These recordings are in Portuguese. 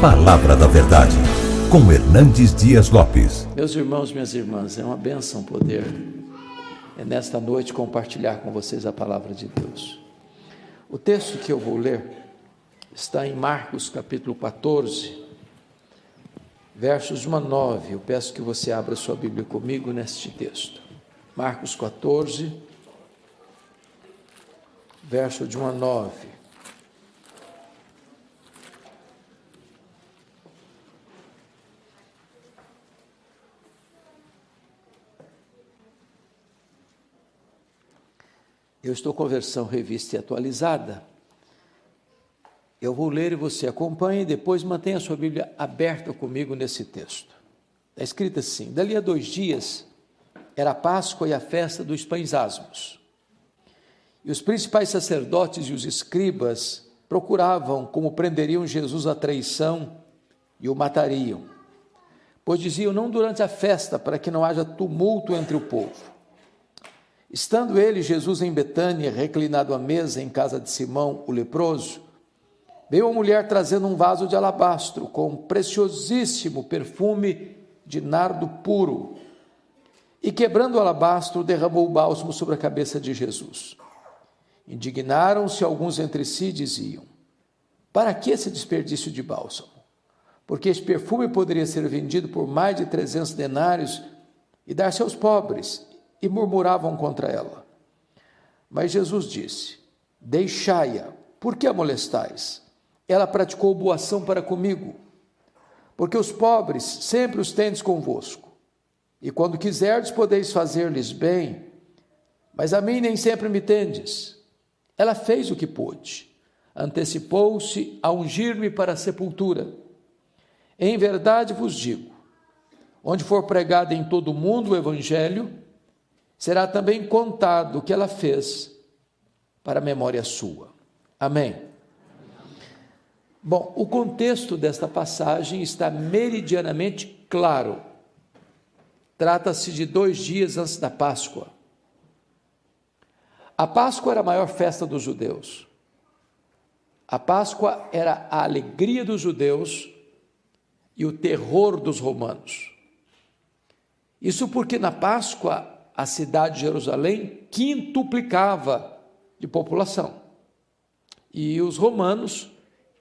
Palavra da Verdade, com Hernandes Dias Lopes. Meus irmãos, minhas irmãs, é uma bênção poder, nesta noite, compartilhar com vocês a palavra de Deus. O texto que eu vou ler está em Marcos capítulo 14, versos de 1 a 9. Eu peço que você abra sua Bíblia comigo neste texto. Marcos 14, verso de 1 a 9. Eu estou com a versão revista e atualizada. Eu vou ler e você acompanha e depois mantenha a sua Bíblia aberta comigo nesse texto. Está escrito assim: dali a 2 dias era a Páscoa e a festa dos pães asmos. E os principais sacerdotes e os escribas procuravam como prenderiam Jesus à traição e o matariam. Pois diziam: não durante a festa, para que não haja tumulto entre o povo. Estando ele, Jesus, em Betânia, reclinado à mesa em casa de Simão, o leproso, veio uma mulher trazendo um vaso de alabastro com preciosíssimo perfume de nardo puro, e quebrando o alabastro, derramou o bálsamo sobre a cabeça de Jesus. Indignaram-se alguns entre si e diziam: para que esse desperdício de bálsamo? Porque este perfume poderia ser vendido por mais de 300 denários e dar-se aos pobres. E murmuravam contra ela. Mas Jesus disse: deixai-a, por que a molestais? Ela praticou boa ação para comigo, porque os pobres sempre os tendes convosco, e quando quiserdes podeis fazer-lhes bem, mas a mim nem sempre me tendes. Ela fez o que pôde, antecipou-se a ungir-me para a sepultura. Em verdade vos digo, onde for pregado em todo o mundo o evangelho, será também contado o que ela fez para a memória sua. Amém. Bom, o contexto desta passagem está meridianamente claro. Trata-se de 2 dias antes da Páscoa. A Páscoa era a maior festa dos judeus. A Páscoa era a alegria dos judeus e o terror dos romanos. Isso porque na Páscoa a cidade de Jerusalém quintuplicava de população. E os romanos,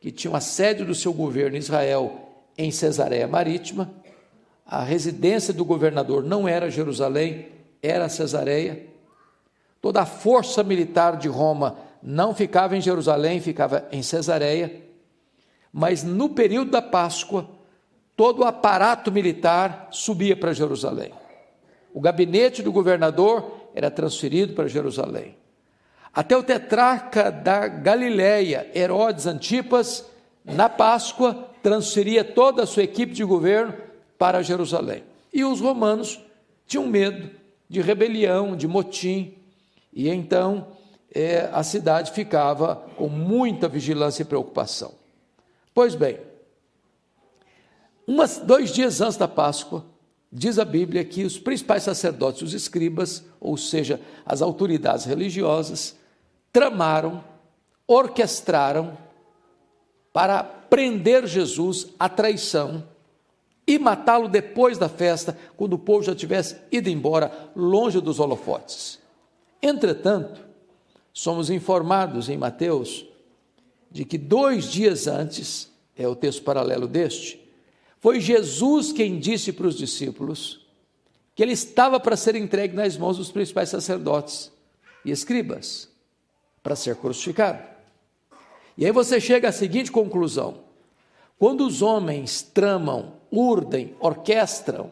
que tinham a sede do seu governo em Israel em Cesareia Marítima, a residência do governador não era Jerusalém, era Cesareia. Toda a força militar de Roma não ficava em Jerusalém, ficava em Cesareia. Mas no período da Páscoa, todo o aparato militar subia para Jerusalém. O gabinete do governador era transferido para Jerusalém. Até o tetrarca da Galileia, Herodes Antipas, na Páscoa, transferia toda a sua equipe de governo para Jerusalém. E os romanos tinham medo de rebelião, de motim, e então a cidade ficava com muita vigilância e preocupação. Pois bem, 2 dias antes da Páscoa, diz a Bíblia que os principais sacerdotes, os escribas, ou seja, as autoridades religiosas, tramaram, orquestraram para prender Jesus à traição e matá-lo depois da festa, quando o povo já tivesse ido embora, longe dos holofotes. Entretanto, somos informados em Mateus de que 2 dias antes, é o texto paralelo deste, foi Jesus quem disse para os discípulos que ele estava para ser entregue nas mãos dos principais sacerdotes e escribas, para ser crucificado. E aí você chega à seguinte conclusão: quando os homens tramam, urdem, orquestram,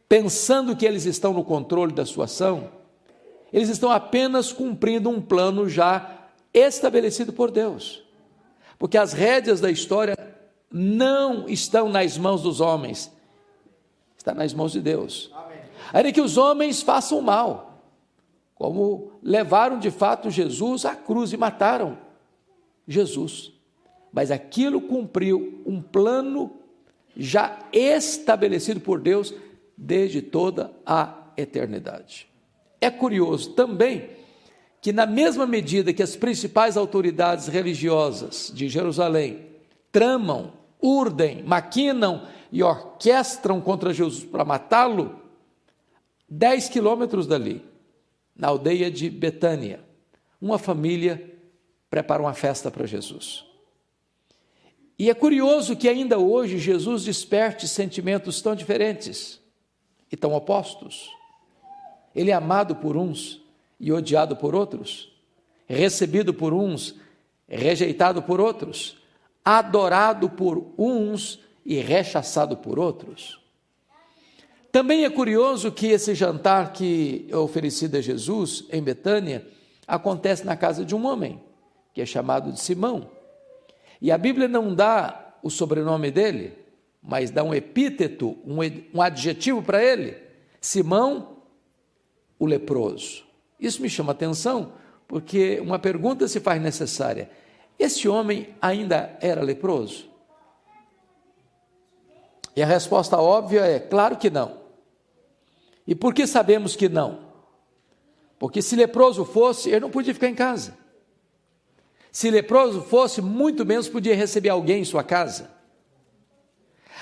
pensando que eles estão no controle da sua ação, eles estão apenas cumprindo um plano já estabelecido por Deus, porque as rédeas da história não estão nas mãos dos homens, está nas mãos de Deus. Ainda que os homens façam mal, como levaram de fato Jesus à cruz e mataram Jesus, mas aquilo cumpriu um plano já estabelecido por Deus desde toda a eternidade. É curioso também que na mesma medida que as principais autoridades religiosas de Jerusalém tramam, urdem, maquinam e orquestram contra Jesus para matá-lo, 10 quilômetros dali, na aldeia de Betânia, uma família prepara uma festa para Jesus. E é curioso que ainda hoje Jesus desperte sentimentos tão diferentes e tão opostos. Ele é amado por uns e odiado por outros, recebido por uns, rejeitado por outros, adorado por uns e rechaçado por outros. Também é curioso que esse jantar que é oferecido a Jesus em Betânia acontece na casa de um homem, que é chamado de Simão. E a Bíblia não dá o sobrenome dele, mas dá um epíteto, um adjetivo para ele: Simão, o leproso. Isso me chama a atenção, porque uma pergunta se faz necessária: esse homem ainda era leproso? E a resposta óbvia é: claro que não. E por que sabemos que não? Porque se leproso fosse, ele não podia ficar em casa. Se leproso fosse, muito menos podia receber alguém em sua casa.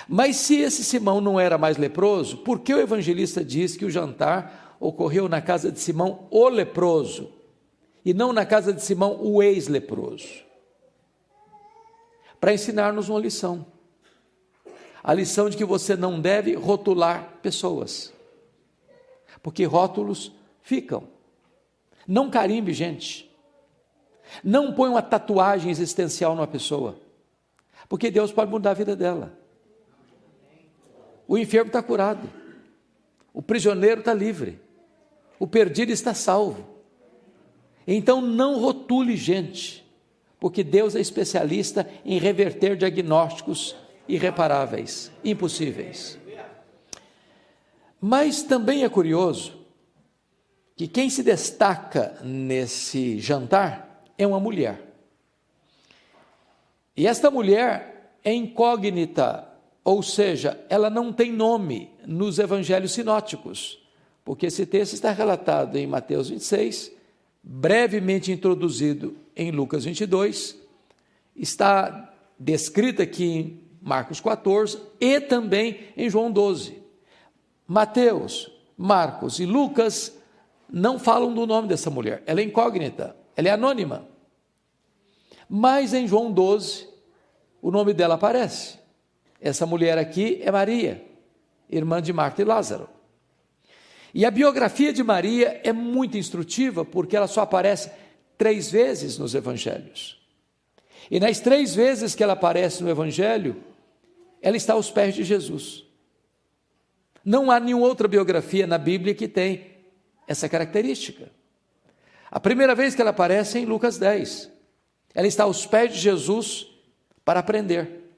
Mas se esse Simão não era mais leproso, por que o evangelista diz que o jantar ocorreu na casa de Simão, o leproso, e não na casa de Simão, o ex-leproso? Para ensinar-nos uma lição. A lição de que você não deve rotular pessoas, porque rótulos ficam. Não carimbe gente. Não põe uma tatuagem existencial numa pessoa, porque Deus pode mudar a vida dela. O enfermo está curado, o prisioneiro está livre, o perdido está salvo. Então não rotule gente, porque Deus é especialista em reverter diagnósticos irreparáveis, impossíveis. Mas também é curioso que quem se destaca nesse jantar é uma mulher. E esta mulher é incógnita, ou seja, ela não tem nome nos evangelhos sinóticos, porque esse texto está relatado em Mateus 26, brevemente introduzido em Lucas 22, está descrita aqui em Marcos 14 e também em João 12. Mateus, Marcos e Lucas não falam do nome dessa mulher, ela é incógnita, ela é anônima. Mas em João 12, o nome dela aparece. Essa mulher aqui é Maria, irmã de Marta e Lázaro. E a biografia de Maria é muito instrutiva, porque ela só aparece 3 vezes nos evangelhos. E nas 3 vezes que ela aparece no evangelho, ela está aos pés de Jesus. Não há nenhuma outra biografia na Bíblia que tem essa característica. A primeira vez que ela aparece é em Lucas 10. Ela está aos pés de Jesus para aprender.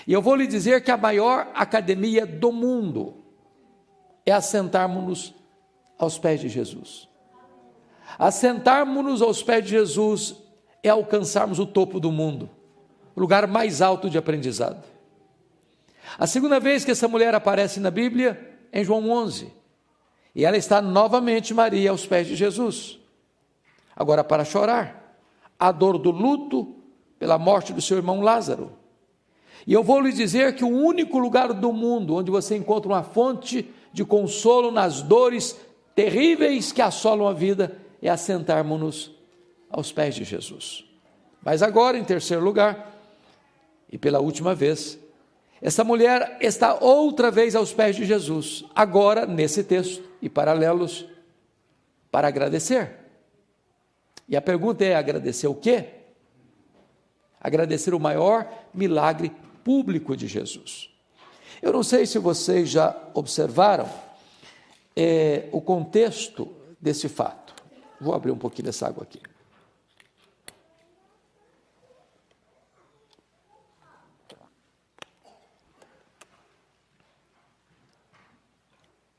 E eu vou lhe dizer que a maior academia do mundo é assentarmos-nos aos pés de Jesus. Assentarmos-nos aos pés de Jesus é alcançarmos o topo do mundo, o lugar mais alto de aprendizado. A segunda vez que essa mulher aparece na Bíblia é em João 11. E ela está novamente, Maria, aos pés de Jesus. Agora para chorar a dor do luto pela morte do seu irmão Lázaro. E eu vou lhe dizer que o único lugar do mundo onde você encontra uma fonte de consolo nas dores terríveis que assolam a vida é assentarmos-nos aos pés de Jesus. Mas agora, em terceiro lugar, e pela última vez, essa mulher está outra vez aos pés de Jesus, agora nesse texto e paralelos, para agradecer. E a pergunta é: agradecer o quê? Agradecer o maior milagre público de Jesus. Eu não sei se vocês já observaram o contexto desse fato. Vou abrir um pouquinho dessa água aqui.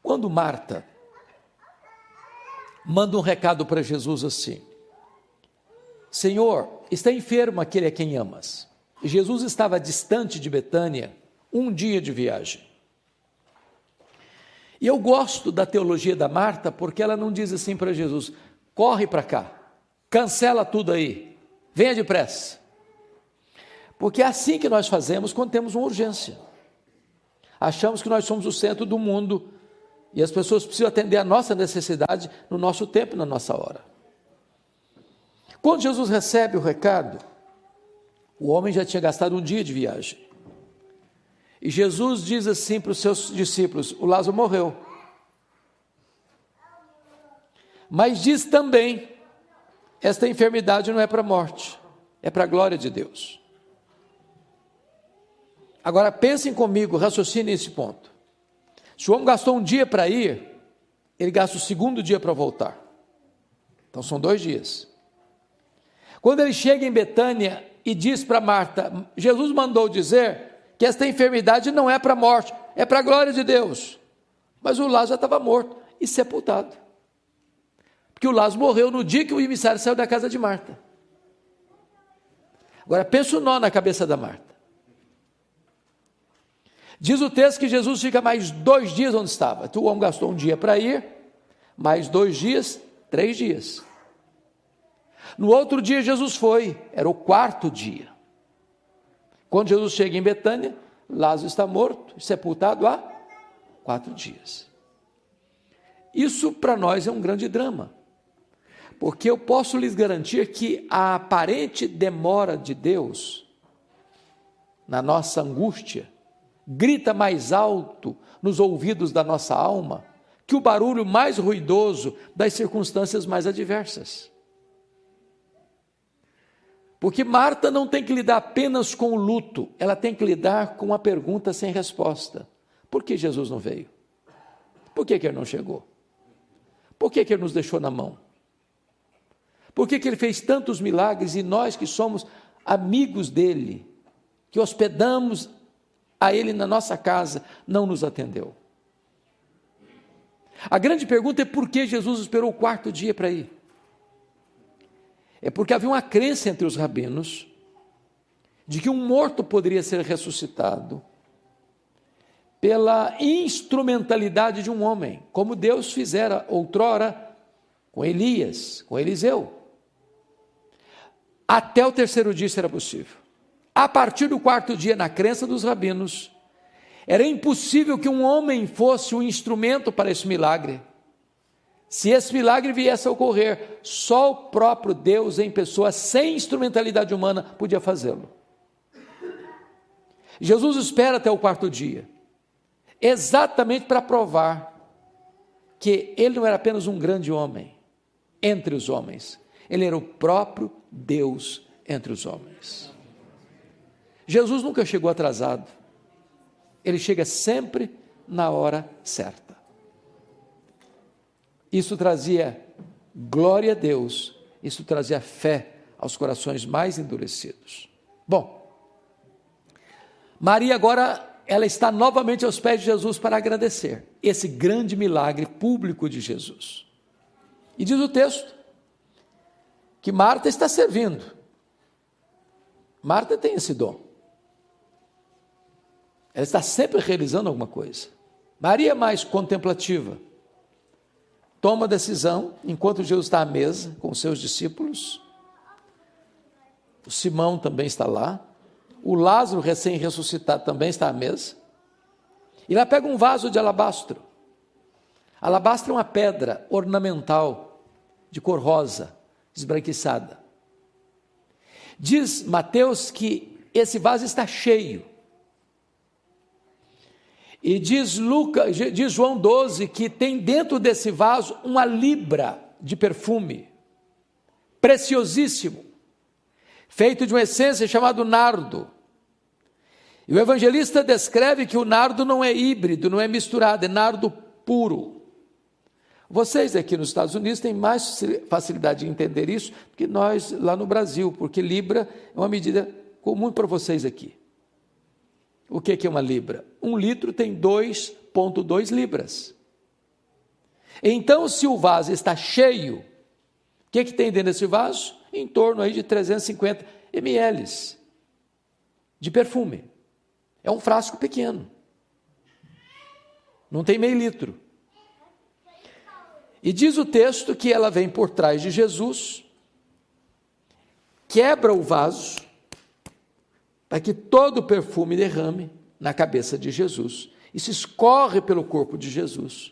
Quando Marta manda um recado para Jesus assim: Senhor, está enfermo aquele a quem amas. E Jesus estava distante de Betânia, 1 dia de viagem. E eu gosto da teologia da Marta, porque ela não diz assim para Jesus: corre para cá, cancela tudo aí, venha depressa. Porque é assim que nós fazemos quando temos uma urgência. Achamos que nós somos o centro do mundo e as pessoas precisam atender a nossa necessidade no nosso tempo, na nossa hora. Quando Jesus recebe o recado, o homem já tinha gastado um dia de viagem. E Jesus diz assim para os seus discípulos: o Lázaro morreu. Mas diz também, esta enfermidade não é para a morte, é para a glória de Deus. Agora pensem comigo, raciocinem nesse ponto. Se o homem gastou um dia para ir, ele gasta o segundo dia para voltar. Então são 2 dias. Quando ele chega em Betânia e diz para Marta, Jesus mandou dizer que esta enfermidade não é para a morte, é para a glória de Deus. Mas o Lázaro já estava morto e sepultado. Porque o Lázaro morreu no dia que o emissário saiu da casa de Marta. Agora pensa o nó na cabeça da Marta. Diz o texto que Jesus fica mais 2 dias onde estava. Então o homem gastou um dia para ir, mais 2 dias, 3 dias. No outro dia Jesus foi, era o 4º dia. Quando Jesus chega em Betânia, Lázaro está morto, sepultado há 4 dias. Isso para nós é um grande drama, porque eu posso lhes garantir que a aparente demora de Deus, na nossa angústia, grita mais alto nos ouvidos da nossa alma, que o barulho mais ruidoso das circunstâncias mais adversas. Porque Marta não tem que lidar apenas com o luto, ela tem que lidar com uma pergunta sem resposta. Por que Jesus não veio? Por que ele não chegou? Por que ele nos deixou na mão? Por que ele fez tantos milagres e nós que somos amigos dele, que hospedamos a ele na nossa casa, não nos atendeu? A grande pergunta é por que Jesus esperou o 4º dia para ir? É porque havia uma crença entre os rabinos de que um morto poderia ser ressuscitado pela instrumentalidade de um homem, como Deus fizera outrora com Elias, com Eliseu. Até o 3º dia isso era possível. A partir do 4º dia, na crença dos rabinos, era impossível que um homem fosse um instrumento para esse milagre. Se esse milagre viesse a ocorrer, só o próprio Deus em pessoa, sem instrumentalidade humana, podia fazê-lo. Jesus espera até o 4º dia, exatamente para provar que ele não era apenas um grande homem entre os homens, ele era o próprio Deus entre os homens. Jesus nunca chegou atrasado, ele chega sempre na hora certa. Isso trazia glória a Deus, isso trazia fé aos corações mais endurecidos. Bom, Maria agora, ela está novamente aos pés de Jesus para agradecer esse grande milagre público de Jesus. E diz o texto que Marta está servindo. Marta tem esse dom. Ela está sempre realizando alguma coisa. Maria é mais contemplativa. Toma decisão, enquanto Jesus está à mesa com os seus discípulos. O Simão também está lá. O Lázaro, recém-ressuscitado, também está à mesa. E ela pega um vaso de alabastro. Alabastro é uma pedra ornamental, de cor rosa, esbranquiçada. Diz Mateus que esse vaso está cheio. E diz João 12 que tem dentro desse vaso uma libra de perfume, preciosíssimo, feito de uma essência chamada nardo. E o evangelista descreve que o nardo não é híbrido, não é misturado, é nardo puro. Vocês aqui nos Estados Unidos têm mais facilidade de entender isso do que nós lá no Brasil, porque libra é uma medida comum para vocês aqui. O que é uma libra? 1 litro tem 2,2 libras. Então, se o vaso está cheio, o que tem dentro desse vaso? Em torno aí de 350 ml de perfume. É um frasco pequeno. Não tem meio litro. E diz o texto que ela vem por trás de Jesus, quebra o vaso, para que todo o perfume derrame na cabeça de Jesus, e se escorre pelo corpo de Jesus,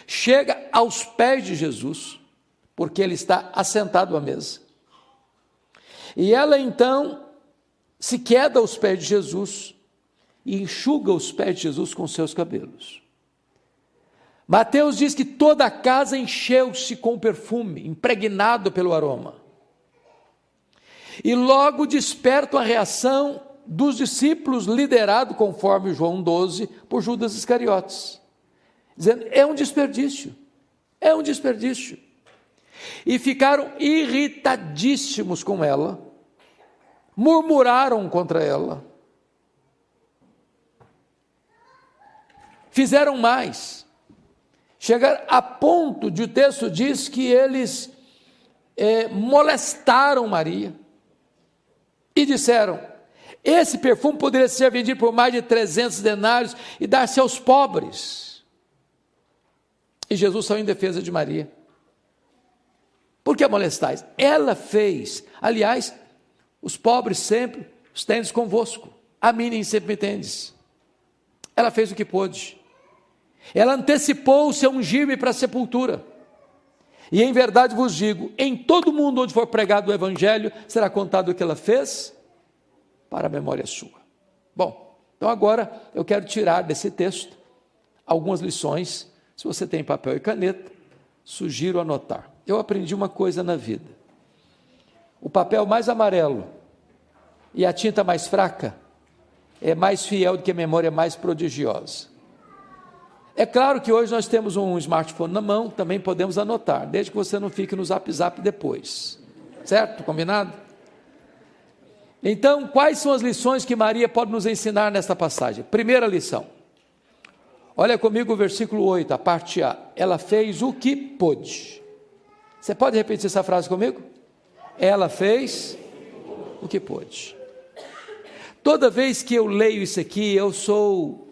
chega aos pés de Jesus, porque ele está assentado à mesa. E ela então se queda aos pés de Jesus e enxuga os pés de Jesus com seus cabelos. Mateus diz que toda a casa encheu-se com perfume, impregnado pelo aroma. E logo desperta a reação dos discípulos, liderado, conforme João 12, por Judas Iscariotes, dizendo: é um desperdício, é um desperdício. E ficaram irritadíssimos com ela, murmuraram contra ela, fizeram mais, chegaram a ponto de, o texto diz que eles molestaram Maria, e disseram: esse perfume poderia ser vendido por mais de 300 denários e dar-se aos pobres. E Jesus saiu em defesa de Maria. Por que molestais? Ela fez, aliás, os pobres sempre os tendes convosco, a mim nem sempre me tendes. Ela fez o que pôde. Ela antecipou-se a ungir-me para a sepultura. E em verdade vos digo, em todo mundo onde for pregado o evangelho, será contado o que ela fez, para a memória sua. Bom, então agora eu quero tirar desse texto algumas lições. Se você tem papel e caneta, sugiro anotar. Eu aprendi uma coisa na vida: o papel mais amarelo e a tinta mais fraca é mais fiel do que a memória mais prodigiosa. É claro que hoje nós temos um smartphone na mão, também podemos anotar, desde que você não fique no zap depois, certo? Combinado? Então, quais são as lições que Maria pode nos ensinar nesta passagem? Primeira lição, olha comigo o versículo 8, a parte A. Ela fez o que pôde. Você pode repetir essa frase comigo? Ela fez o que pôde. Toda vez que eu leio isso aqui, eu sou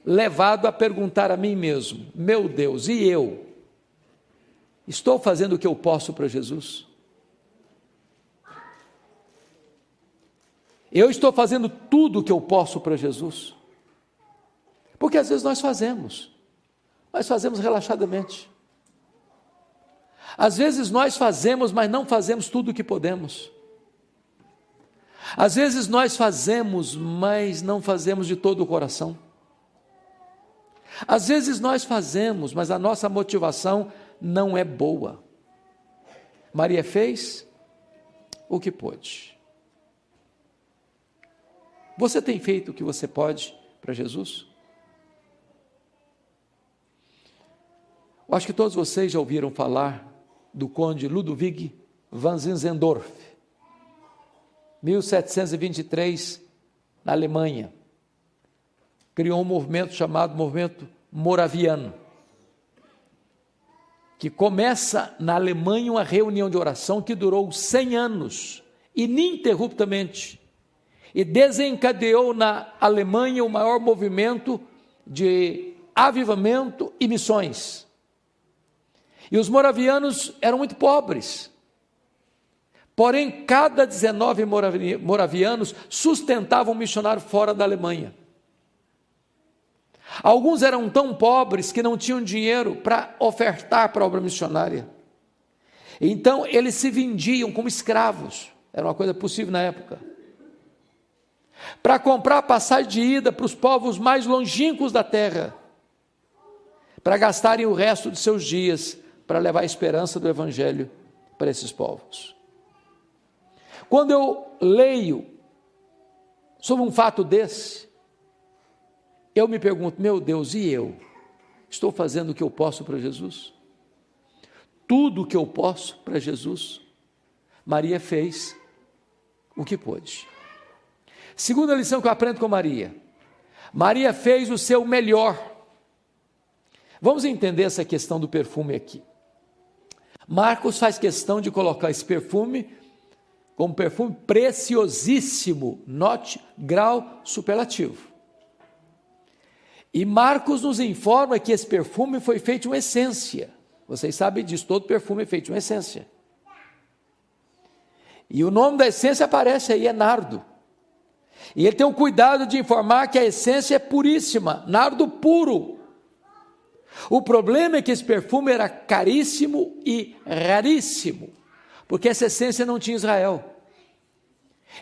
levado a perguntar a mim mesmo: meu Deus, e eu? Estou fazendo o que eu posso para Jesus? Eu estou fazendo tudo o que eu posso para Jesus? Porque às vezes nós fazemos relaxadamente. Às vezes nós fazemos, mas não fazemos tudo o que podemos. Às vezes nós fazemos, mas não fazemos de todo o coração. Às vezes nós fazemos, mas a nossa motivação não é boa. Maria fez o que pôde. Você tem feito o que você pode para Jesus? Eu acho que todos vocês já ouviram falar do conde Ludwig van Zinzendorf, 1723, na Alemanha. Criou um movimento chamado movimento moraviano, que começa na Alemanha uma reunião de oração que durou 100 anos, ininterruptamente, e desencadeou na Alemanha o maior movimento de avivamento e missões. E os moravianos eram muito pobres, porém cada 19 moravianos sustentavam um missionário fora da Alemanha. Alguns eram tão pobres que não tinham dinheiro para ofertar para a obra missionária. Então eles se vendiam como escravos, era uma coisa possível na época, para comprar passagem de ida para os povos mais longínquos da terra, para gastarem o resto de seus dias para levar a esperança do evangelho para esses povos. Quando eu leio sobre um fato desse, eu me pergunto: meu Deus, e eu? Estou fazendo o que eu posso para Jesus? Tudo o que eu posso para Jesus? Maria fez o que pôde. Segunda lição que eu aprendo com Maria: Maria fez o seu melhor. Vamos entender essa questão do perfume aqui. Marcos faz questão de colocar esse perfume como perfume preciosíssimo, note, grau superlativo. E Marcos nos informa que esse perfume foi feito uma essência. Vocês sabem disso, todo perfume é feito uma essência. E o nome da essência aparece aí, é nardo. E ele tem o cuidado de informar que a essência é puríssima, nardo puro. O problema é que esse perfume era caríssimo e raríssimo, porque essa essência não tinha em Israel.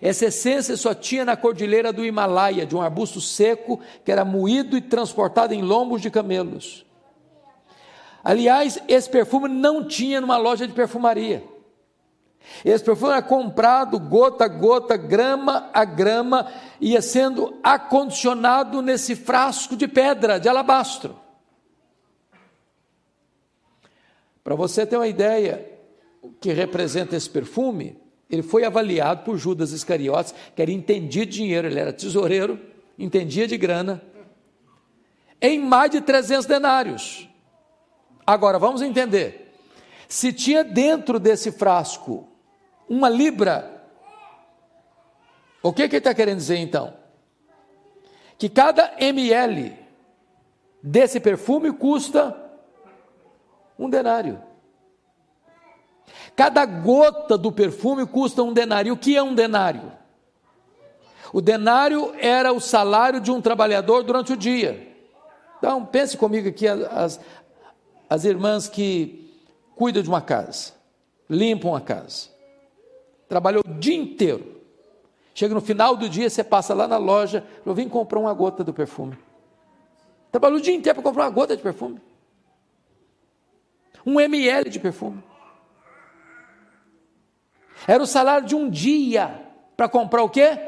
Essa essência só tinha na cordilheira do Himalaia, de um arbusto seco que era moído e transportado em lombos de camelos. Aliás, esse perfume não tinha numa loja de perfumaria. Esse perfume era comprado gota a gota, grama a grama, ia sendo acondicionado nesse frasco de pedra, de alabastro. Para você ter uma ideia o que representa esse perfume, ele foi avaliado por Judas Iscariotes, que era entendido de dinheiro, ele era tesoureiro, entendia de grana, em mais de 300 denários. Agora, vamos entender, se tinha dentro desse frasco 1 libra, o que ele está querendo dizer então? Que cada ml desse perfume custa 1 denário. Cada gota do perfume custa 1 denário. O que é 1 denário? O denário era o salário de um trabalhador durante o dia. Então, pense comigo aqui as irmãs que cuidam de uma casa, limpam a casa, trabalhou o dia inteiro, chega no final do dia, você passa lá na loja, eu vim comprar 1 gota do perfume, trabalhou o dia inteiro para comprar 1 gota de perfume, 1 ml de perfume, era o salário de um dia, para comprar o quê?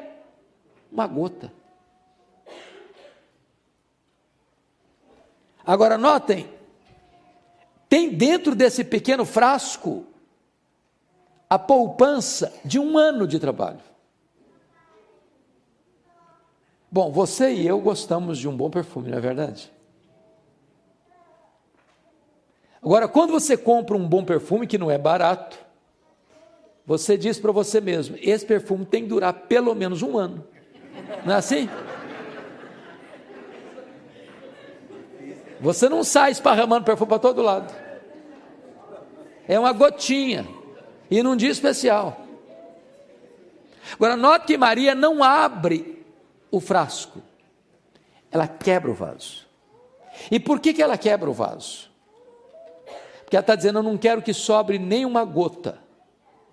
1 gota. Agora notem, tem dentro desse pequeno frasco a poupança de 1 ano de trabalho. Bom, você e eu gostamos de um bom perfume, não é verdade? Agora, quando você compra um bom perfume, que não é barato, você diz para você mesmo, esse perfume tem que durar pelo menos 1 ano. Não é assim? Você não sai esparramando perfume para todo lado. É uma gotinha, e num dia especial. Agora, note que Maria não abre o frasco, ela quebra o vaso. E por que ela quebra o vaso? Porque ela está dizendo, eu não quero que sobre nenhuma gota.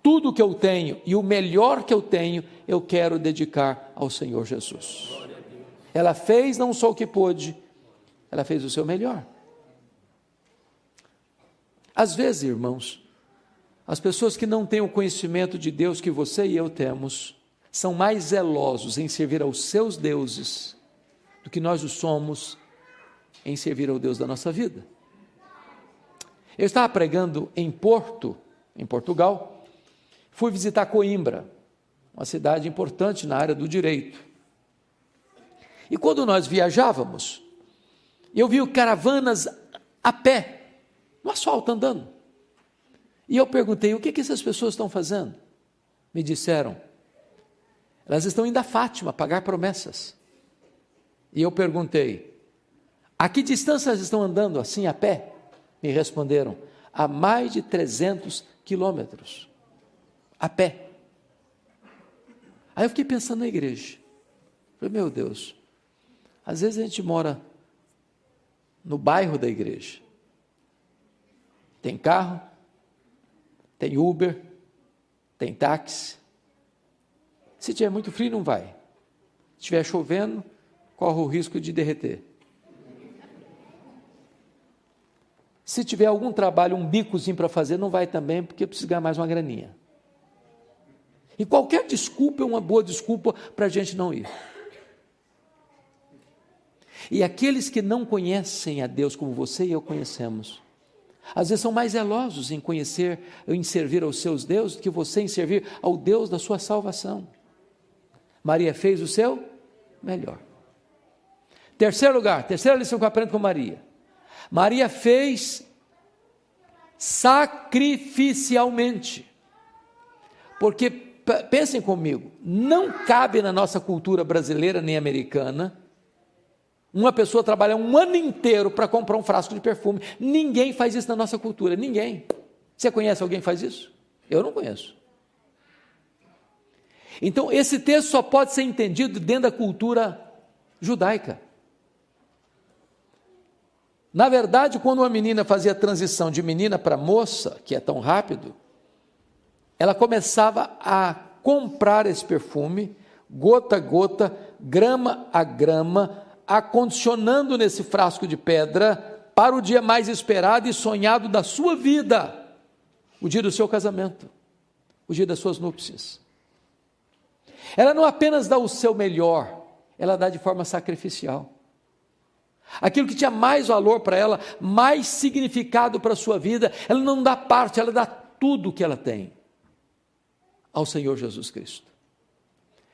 Tudo que eu tenho, e o melhor que eu tenho, eu quero dedicar ao Senhor Jesus. Ela fez não só o que pôde, ela fez o seu melhor. Às vezes, irmãos, as pessoas que não têm o conhecimento de Deus que você e eu temos, são mais zelosos em servir aos seus deuses, do que nós o somos em servir ao Deus da nossa vida. Eu estava pregando em Porto, em Portugal, fui visitar Coimbra, uma cidade importante na área do direito. E quando nós viajávamos, eu vi caravanas a pé, no asfalto andando. E eu perguntei, o que essas pessoas estão fazendo? Me disseram, elas estão indo a Fátima pagar promessas. E eu perguntei, a que distância elas estão andando assim a pé? Me responderam, a mais de 300 quilômetros, a pé. Aí eu fiquei pensando na igreja. Falei, meu Deus, às vezes a gente mora no bairro da igreja. Tem carro, tem Uber, tem táxi. Se tiver muito frio, não vai. Se estiver chovendo, corre o risco de derreter. Se tiver algum trabalho, um bicozinho para fazer, não vai também, porque precisa ganhar mais uma graninha. E qualquer desculpa é uma boa desculpa para a gente não ir. E aqueles que não conhecem a Deus como você e eu conhecemos, às vezes são mais zelosos em conhecer, em servir aos seus deuses, do que você em servir ao Deus da sua salvação. Maria fez o seu melhor. Terceiro lugar, terceira lição que eu aprendo com Maria. Maria fez sacrificialmente. Porque, pensem comigo, não cabe na nossa cultura brasileira nem americana uma pessoa trabalhar 1 ano inteiro para comprar um frasco de perfume. Ninguém faz isso na nossa cultura, ninguém. Você conhece alguém que faz isso? Eu não conheço. Então, esse texto só pode ser entendido dentro da cultura judaica. Na verdade, quando uma menina fazia a transição de menina para moça, que é tão rápido, ela começava a comprar esse perfume, gota a gota, grama a grama, acondicionando nesse frasco de pedra para o dia mais esperado e sonhado da sua vida, o dia do seu casamento, o dia das suas núpcias. Ela não apenas dá o seu melhor, ela dá de forma sacrificial. Aquilo que tinha mais valor para ela, mais significado para a sua vida, ela não dá parte, ela dá tudo o que ela tem ao Senhor Jesus Cristo.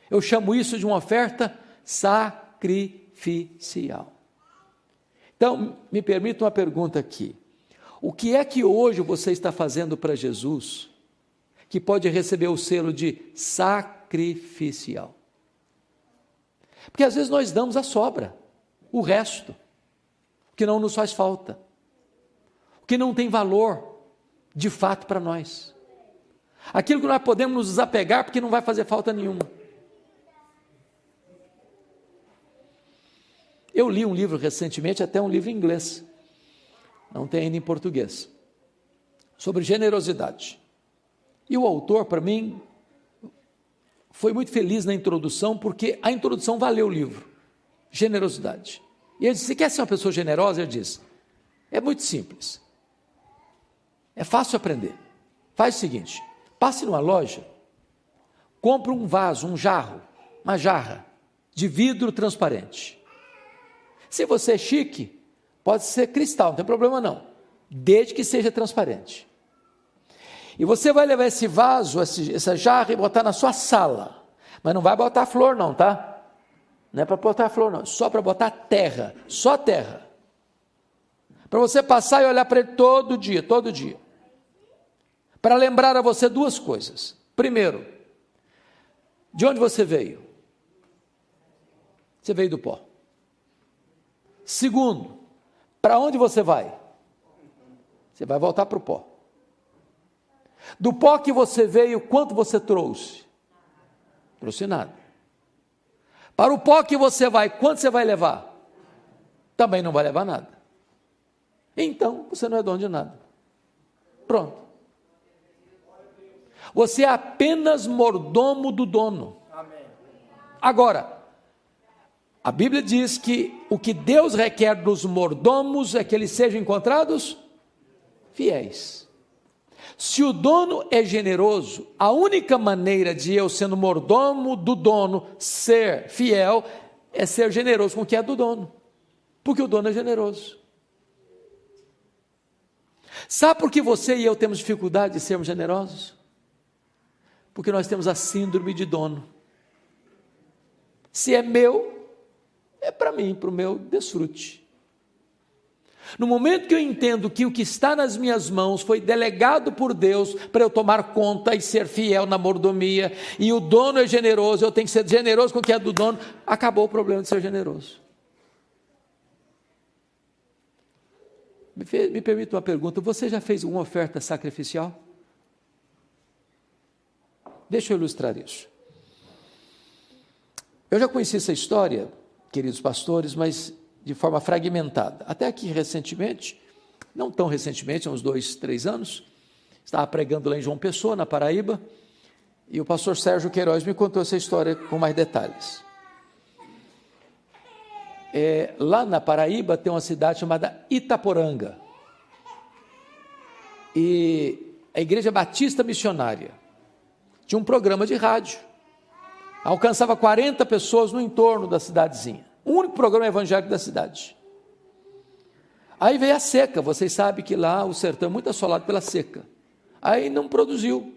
Eu chamo isso de uma oferta sacrificial. Então, me permita uma pergunta aqui. O que é que hoje você está fazendo para Jesus que pode receber o selo de sacrificial? Porque às vezes nós damos a sobra, o resto, que não nos faz falta, que não tem valor de fato para nós, aquilo que nós podemos nos desapegar porque não vai fazer falta nenhuma. Eu li um livro recentemente, até um livro em inglês, não tem ainda em português, sobre generosidade. E o autor, para mim, foi muito feliz na introdução, porque a introdução valeu o livro, generosidade. E ele disse: você quer ser uma pessoa generosa? Ele diz: é muito simples, é fácil aprender. Faz o seguinte, passe numa loja, compre um vaso, um jarro, uma jarra de vidro transparente. Se você é chique, pode ser cristal, não tem problema não, desde que seja transparente. E você vai levar esse vaso, essa jarra, e botar na sua sala, mas não vai botar flor não, tá? Não é para botar flor não, só para botar terra, só terra, para você passar e olhar para ele todo dia, para lembrar a você duas coisas. Primeiro, de onde você veio? Você veio do pó. Segundo, para onde você vai? Você vai voltar para o pó. Do pó que você veio, quanto você trouxe? Trouxe nada. Para o pó que você vai, quanto você vai levar? Também não vai levar nada. Então, você não é dono de nada. Pronto. Você é apenas mordomo do dono. Agora, a Bíblia diz que o que Deus requer dos mordomos é que eles sejam encontrados fiéis. Se o dono é generoso, a única maneira de eu, sendo mordomo do dono, ser fiel, é ser generoso com o que é do dono, porque o dono é generoso. Sabe por que você e eu temos dificuldade de sermos generosos? Porque nós temos a síndrome de dono. Se é meu, é para mim, para o meu desfrute. No momento que eu entendo que o que está nas minhas mãos foi delegado por Deus para eu tomar conta e ser fiel na mordomia, e o dono é generoso, eu tenho que ser generoso com o que é do dono, acabou o problema de ser generoso. Me permita uma pergunta: você já fez uma oferta sacrificial? Deixa eu ilustrar isso. Eu já conheci essa história, queridos pastores, mas de forma fragmentada. Até aqui recentemente, não tão recentemente, há uns 2, 3 anos, estava pregando lá em João Pessoa, na Paraíba, e o pastor Sérgio Queiroz me contou essa história com mais detalhes. Lá na Paraíba tem uma cidade chamada Itaporanga, e a Igreja Batista Missionária tinha um programa de rádio, alcançava 40 pessoas no entorno da cidadezinha, o único programa evangélico da cidade. Aí veio a seca, vocês sabem que lá o sertão é muito assolado pela seca, aí não produziu,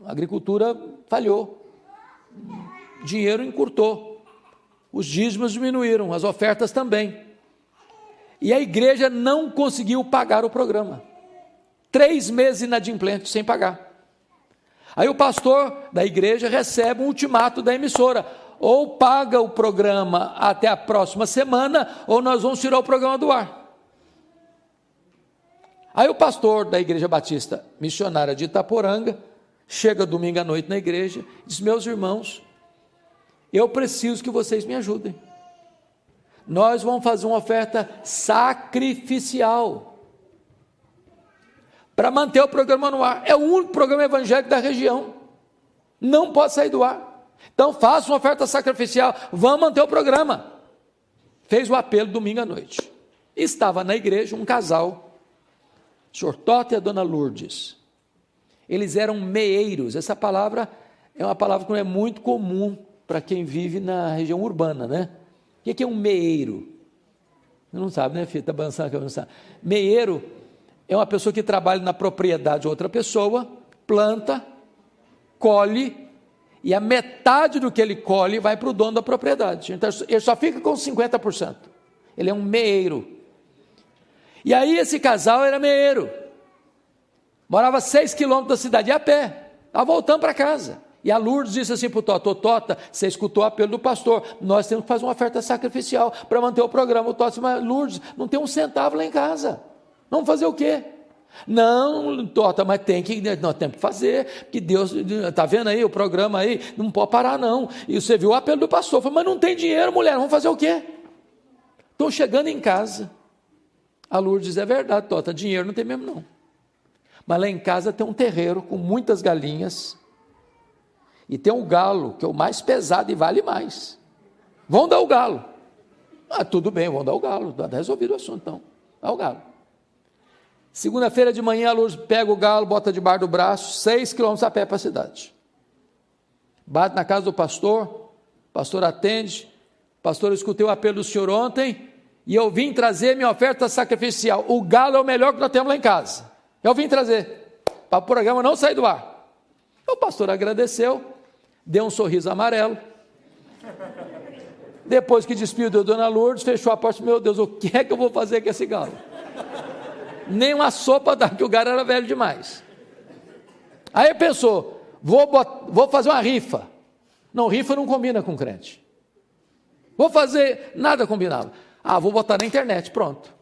a agricultura falhou, dinheiro encurtou, os dízimos diminuíram, as ofertas também, e a igreja não conseguiu pagar o programa, 3 meses inadimplente, sem pagar. Aí o pastor da igreja recebe um ultimato da emissora: ou paga o programa até a próxima semana, ou nós vamos tirar o programa do ar. Aí o pastor da Igreja Batista Missionária de Itaporanga chega domingo à noite na igreja e diz: meus irmãos, eu preciso que vocês me ajudem. Nós vamos fazer uma oferta sacrificial para manter o programa no ar. É o único programa evangélico da região. Não pode sair do ar. Então faça uma oferta sacrificial, vamos manter o programa. Fez o apelo domingo à noite. Estava na igreja um casal, o senhor Tota e a dona Lourdes. Eles eram meeiros. Essa palavra é uma palavra que não é muito comum para quem vive na região urbana, né? O que é um meeiro? Você não sabe, né, filho? Está balançando que não sabe. Meeiro é uma pessoa que trabalha na propriedade de outra pessoa, planta, colhe, e a metade do que ele colhe vai para o dono da propriedade. Então, ele só fica com 50%. Ele é um meeiro. E aí esse casal era meeiro. Morava 6 quilômetros da cidade, a pé. Estava voltando para casa. E a Lourdes disse assim para o Tota: Tota, você escutou o apelo do pastor, nós temos que fazer uma oferta sacrificial para manter o programa. O Tota disse: mas Lourdes, não tem um centavo lá em casa. Vamos fazer o quê? Não, Tota, mas nós temos que fazer, porque Deus, está vendo aí o programa aí, não pode parar não. E você viu o apelo do pastor, falou: mas não tem dinheiro, mulher, vamos fazer o quê? Estou chegando em casa, a Lourdes diz: é verdade, Tota, dinheiro não tem mesmo não, mas lá em casa tem um terreiro com muitas galinhas, e tem um galo, que é o mais pesado e vale mais, vão dar o galo. Ah, tudo bem, vão dar o galo, está resolvido o assunto então, dá o galo. Segunda-feira de manhã, a Lourdes pega o galo, bota debaixo do braço, 6 quilômetros a pé para a cidade. Bate na casa do pastor, o pastor atende: pastor, eu escutei o apelo do senhor ontem, e eu vim trazer minha oferta sacrificial. O galo é o melhor que nós temos lá em casa. Eu vim trazer, para o programa não sair do ar. O pastor agradeceu, deu um sorriso amarelo. Depois que despediu a dona Lourdes, fechou a porta: meu Deus, o que é que eu vou fazer com esse galo? Nem uma sopa dá, que o galo era velho demais. Aí pensou: vou fazer uma rifa. Não, rifa não combina com crente. Vou fazer, nada combinava. Ah, vou botar na internet, pronto.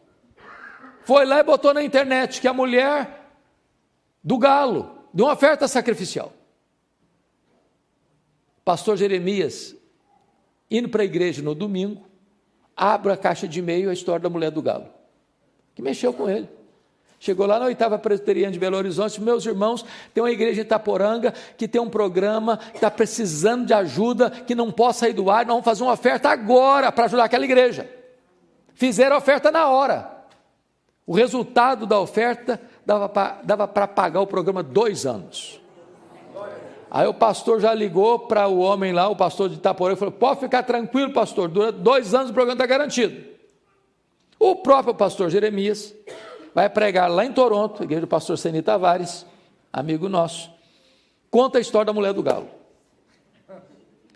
Foi lá e botou na internet que a mulher do galo deu uma oferta sacrificial. Pastor Jeremias, indo para a igreja no domingo, abre a caixa de e-mail, a história da mulher do galo, que mexeu com ele. Chegou lá na 8ª Presbiteriana de Belo Horizonte: meus irmãos, tem uma igreja em Itaporanga que tem um programa, que está precisando de ajuda, que não pode sair do ar, nós vamos fazer uma oferta agora para ajudar aquela igreja. Fizeram a oferta na hora. O resultado da oferta dava para pagar o programa 2 anos. Aí o pastor já ligou para o homem lá, o pastor de Itaporanga, e falou: pode ficar tranquilo, pastor, durante 2 anos o programa está garantido. O próprio pastor Jeremias vai pregar lá em Toronto, igreja do pastor Seni Tavares, amigo nosso, conta a história da mulher do galo.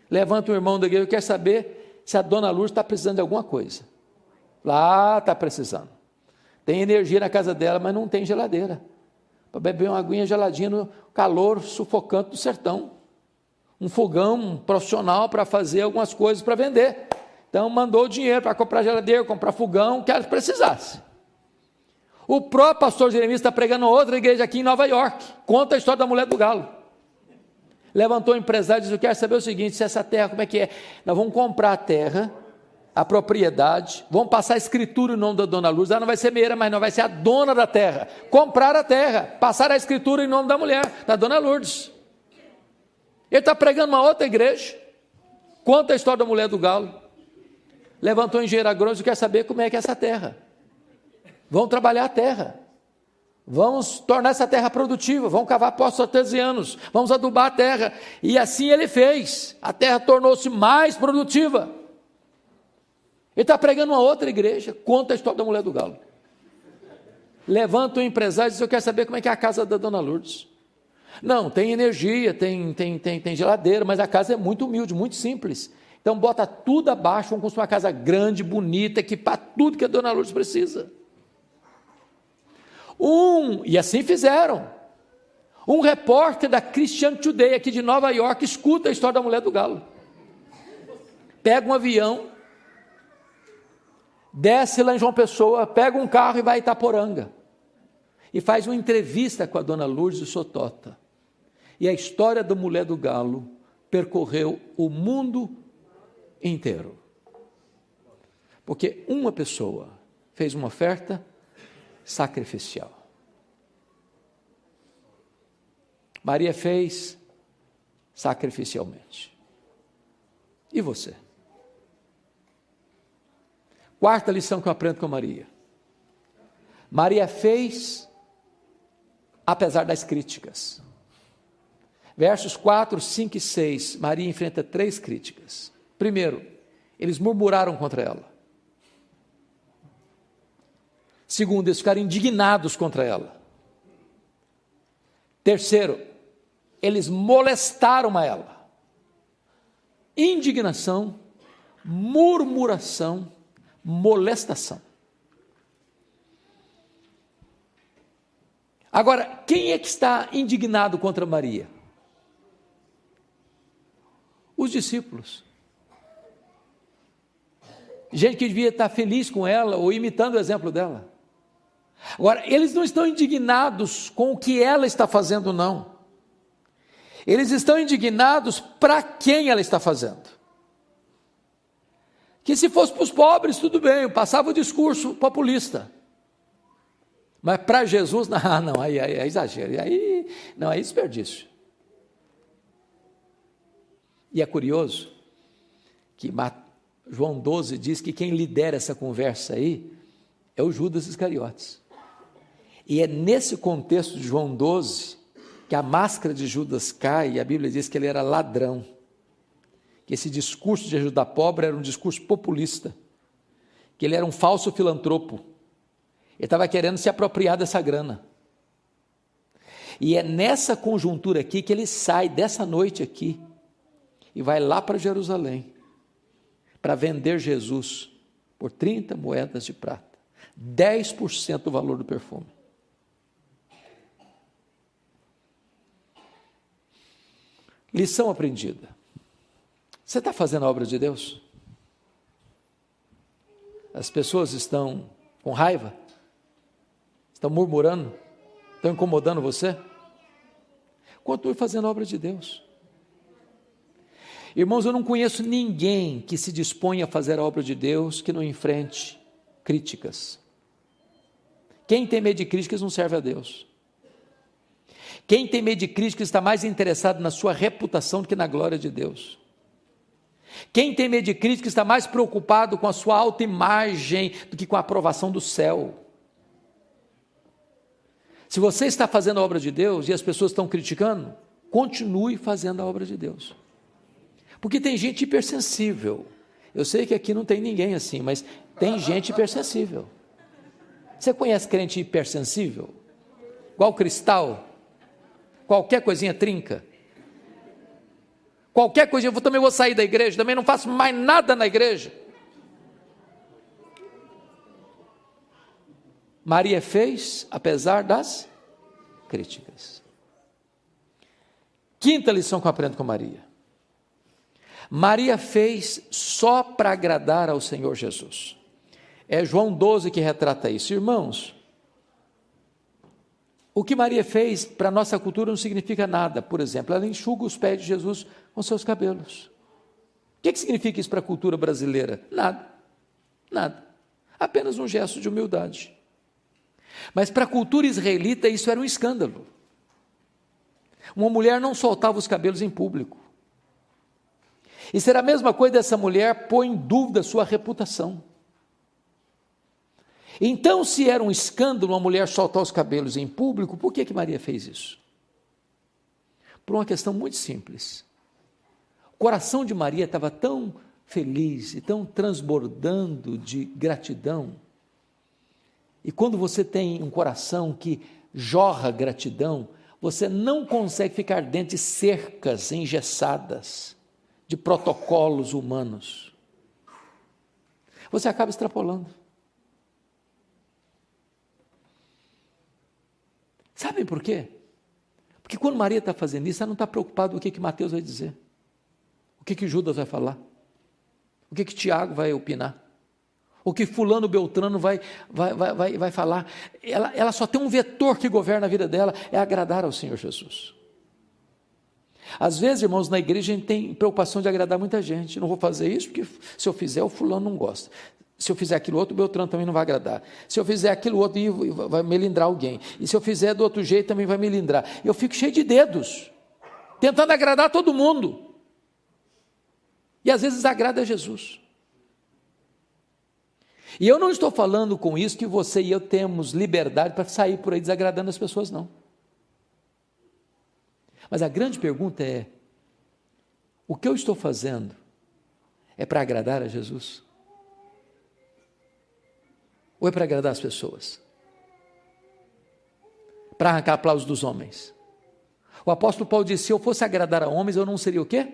Levanta um irmão da igreja: quer saber se a dona Lourdes está precisando de alguma coisa. Lá está precisando. Tem energia na casa dela, mas não tem geladeira. Para beber uma aguinha geladinha no calor sufocante do sertão. Um fogão profissional para fazer algumas coisas para vender. Então mandou o dinheiro para comprar geladeira, comprar fogão, que ela precisasse. O próprio pastor Jeremias está pregando outra igreja aqui em Nova York, conta a história da mulher do galo. Levantou o empresário e disse: eu quero saber o seguinte, se essa terra, como é que é? Nós vamos comprar a terra, a propriedade, vamos passar a escritura em nome da dona Lourdes. Ela não vai ser meira, mas não vai ser a dona da terra. Comprar a terra, passar a escritura em nome da mulher, da dona Lourdes. Ele está pregando uma outra igreja, conta a história da mulher do galo. Levantou o engenheiro agrônomo e quer saber como é que é essa terra. Vamos trabalhar a terra, vamos tornar essa terra produtiva, vamos cavar poços artesianos, vamos adubar a terra. E assim ele fez, a terra tornou-se mais produtiva. Ele está pregando uma outra igreja, conta a história da mulher do galo. Levanta o empresário e diz: eu quero saber como é que é a casa da dona Lourdes. Não, tem energia, tem geladeira, mas a casa é muito humilde, muito simples. Então bota tudo abaixo, vamos construir uma casa grande, bonita, equipar tudo que a dona Lourdes precisa. E assim fizeram. Um repórter da Christian Today, aqui de Nova York, escuta a história da mulher do galo. Pega um avião, desce lá em João Pessoa, pega um carro e vai a Itaporanga. E faz uma entrevista com a dona Lourdes e o senhor Tota. E a história da mulher do galo percorreu o mundo inteiro. Porque uma pessoa fez uma oferta sacrificial. Maria fez sacrificialmente. E você? Quarta lição que eu aprendo com Maria. Maria fez apesar das críticas. Versos 4, 5 e 6, Maria enfrenta 3 críticas. Primeiro, eles murmuraram contra ela. Segundo, eles ficaram indignados contra ela. Terceiro, eles molestaram a ela. Indignação, murmuração, molestação. Agora, quem é que está indignado contra Maria? Os discípulos. Gente que devia estar feliz com ela ou imitando o exemplo dela. Agora, eles não estão indignados com o que ela está fazendo, não. Eles estão indignados para quem ela está fazendo. Que se fosse para os pobres, tudo bem, passava o discurso populista. Mas para Jesus, não, aí é exagero, aí é desperdício. E é curioso que João 12 diz que quem lidera essa conversa aí é o Judas Iscariotes. E é nesse contexto de João 12 que a máscara de Judas cai e a Bíblia diz que ele era ladrão. Que esse discurso de ajudar pobre era um discurso populista. Que ele era um falso filantropo. Ele estava querendo se apropriar dessa grana. E é nessa conjuntura aqui que ele sai dessa noite aqui e vai lá para Jerusalém para vender Jesus por 30 moedas de prata, 10% do valor do perfume. Lição aprendida. Você está fazendo a obra de Deus? As pessoas estão com raiva? Estão murmurando? Estão incomodando você? Continue fazendo a obra de Deus. Irmãos, eu não conheço ninguém que se disponha a fazer a obra de Deus que não enfrente críticas. Quem tem medo de críticas não serve a Deus. Quem tem medo de críticas está mais interessado na sua reputação do que na glória de Deus. Quem tem medo de críticas está mais preocupado com a sua autoimagem do que com a aprovação do céu. Se você está fazendo a obra de Deus e as pessoas estão criticando, continue fazendo a obra de Deus. Porque tem gente hipersensível. Eu sei que aqui não tem ninguém assim, mas tem gente hipersensível. Você conhece crente hipersensível? Igual cristal? Qualquer coisinha trinca? Qualquer coisinha, eu também vou sair da igreja, também não faço mais nada na igreja. Maria fez, apesar das críticas. Quinta lição que eu aprendo com Maria. Maria fez só para agradar ao Senhor Jesus. É João 12 que retrata isso. Irmãos, o que Maria fez para a nossa cultura não significa nada. Por exemplo, ela enxuga os pés de Jesus com seus cabelos. O que significa isso para a cultura brasileira? Nada, nada. Apenas um gesto de humildade. Mas para a cultura israelita isso era um escândalo. Uma mulher não soltava os cabelos em público. E será a mesma coisa dessa mulher pôr em dúvida a sua reputação. Então, se era um escândalo uma mulher soltar os cabelos em público, por que Maria fez isso? Por uma questão muito simples. O coração de Maria estava tão feliz e tão transbordando de gratidão. E quando você tem um coração que jorra gratidão, você não consegue ficar dentro de cercas engessadas, de protocolos humanos. Você acaba extrapolando. Sabem por quê? Porque quando Maria está fazendo isso, ela não está preocupada com o que Mateus vai dizer, o que Judas vai falar, o que Tiago vai opinar, o que fulano Beltrano vai falar. Ela só tem um vetor que governa a vida dela, é agradar ao Senhor Jesus. Às vezes, irmãos, na igreja a gente tem preocupação de agradar muita gente. Não vou fazer isso porque se eu fizer, o fulano não gosta. Se eu fizer aquilo outro, o Beltrano também não vai agradar. Se eu fizer aquilo outro, vai melindrar alguém. E se eu fizer do outro jeito, também vai melindrar. Eu fico cheio de dedos, tentando agradar todo mundo. E às vezes agrada a Jesus. E eu não estou falando com isso que você e eu temos liberdade para sair por aí desagradando as pessoas, não. Mas a grande pergunta é: o que eu estou fazendo é para agradar a Jesus? Ou é para agradar as pessoas? Para arrancar aplausos dos homens? O apóstolo Paulo disse: se eu fosse agradar a homens, eu não seria o quê?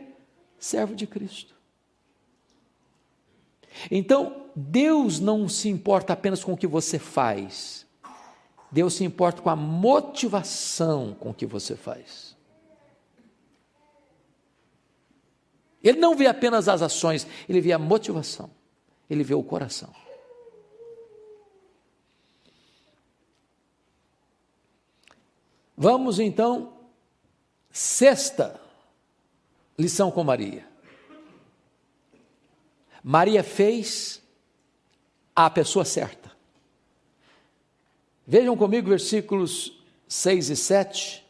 Servo de Cristo. Então, Deus não se importa apenas com o que você faz. Deus se importa com a motivação com que você faz. Ele não vê apenas as ações, ele vê a motivação, ele vê o coração. Vamos então, sexta lição com Maria. Maria fez a pessoa certa. Vejam comigo versículos 6 e 7.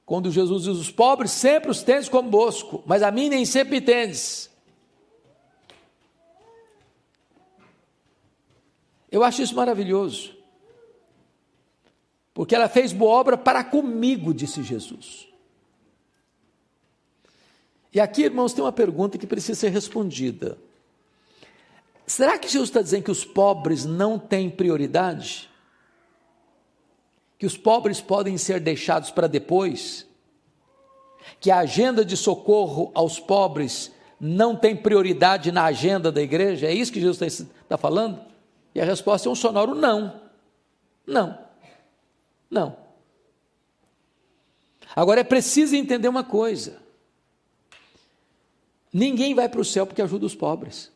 Quando Jesus diz: os pobres sempre os tendes convosco, mas a mim nem sempre tendes. Eu acho isso maravilhoso, porque ela fez boa obra para comigo, disse Jesus. E aqui, irmãos, tem uma pergunta que precisa ser respondida. Será que Jesus está dizendo que os pobres não têm prioridade? Que os pobres podem ser deixados para depois? Que a agenda de socorro aos pobres não tem prioridade na agenda da igreja? É isso que Jesus está falando? E a resposta é um sonoro não. Não. Não. Agora é preciso entender uma coisa: ninguém vai para o céu porque ajuda os pobres.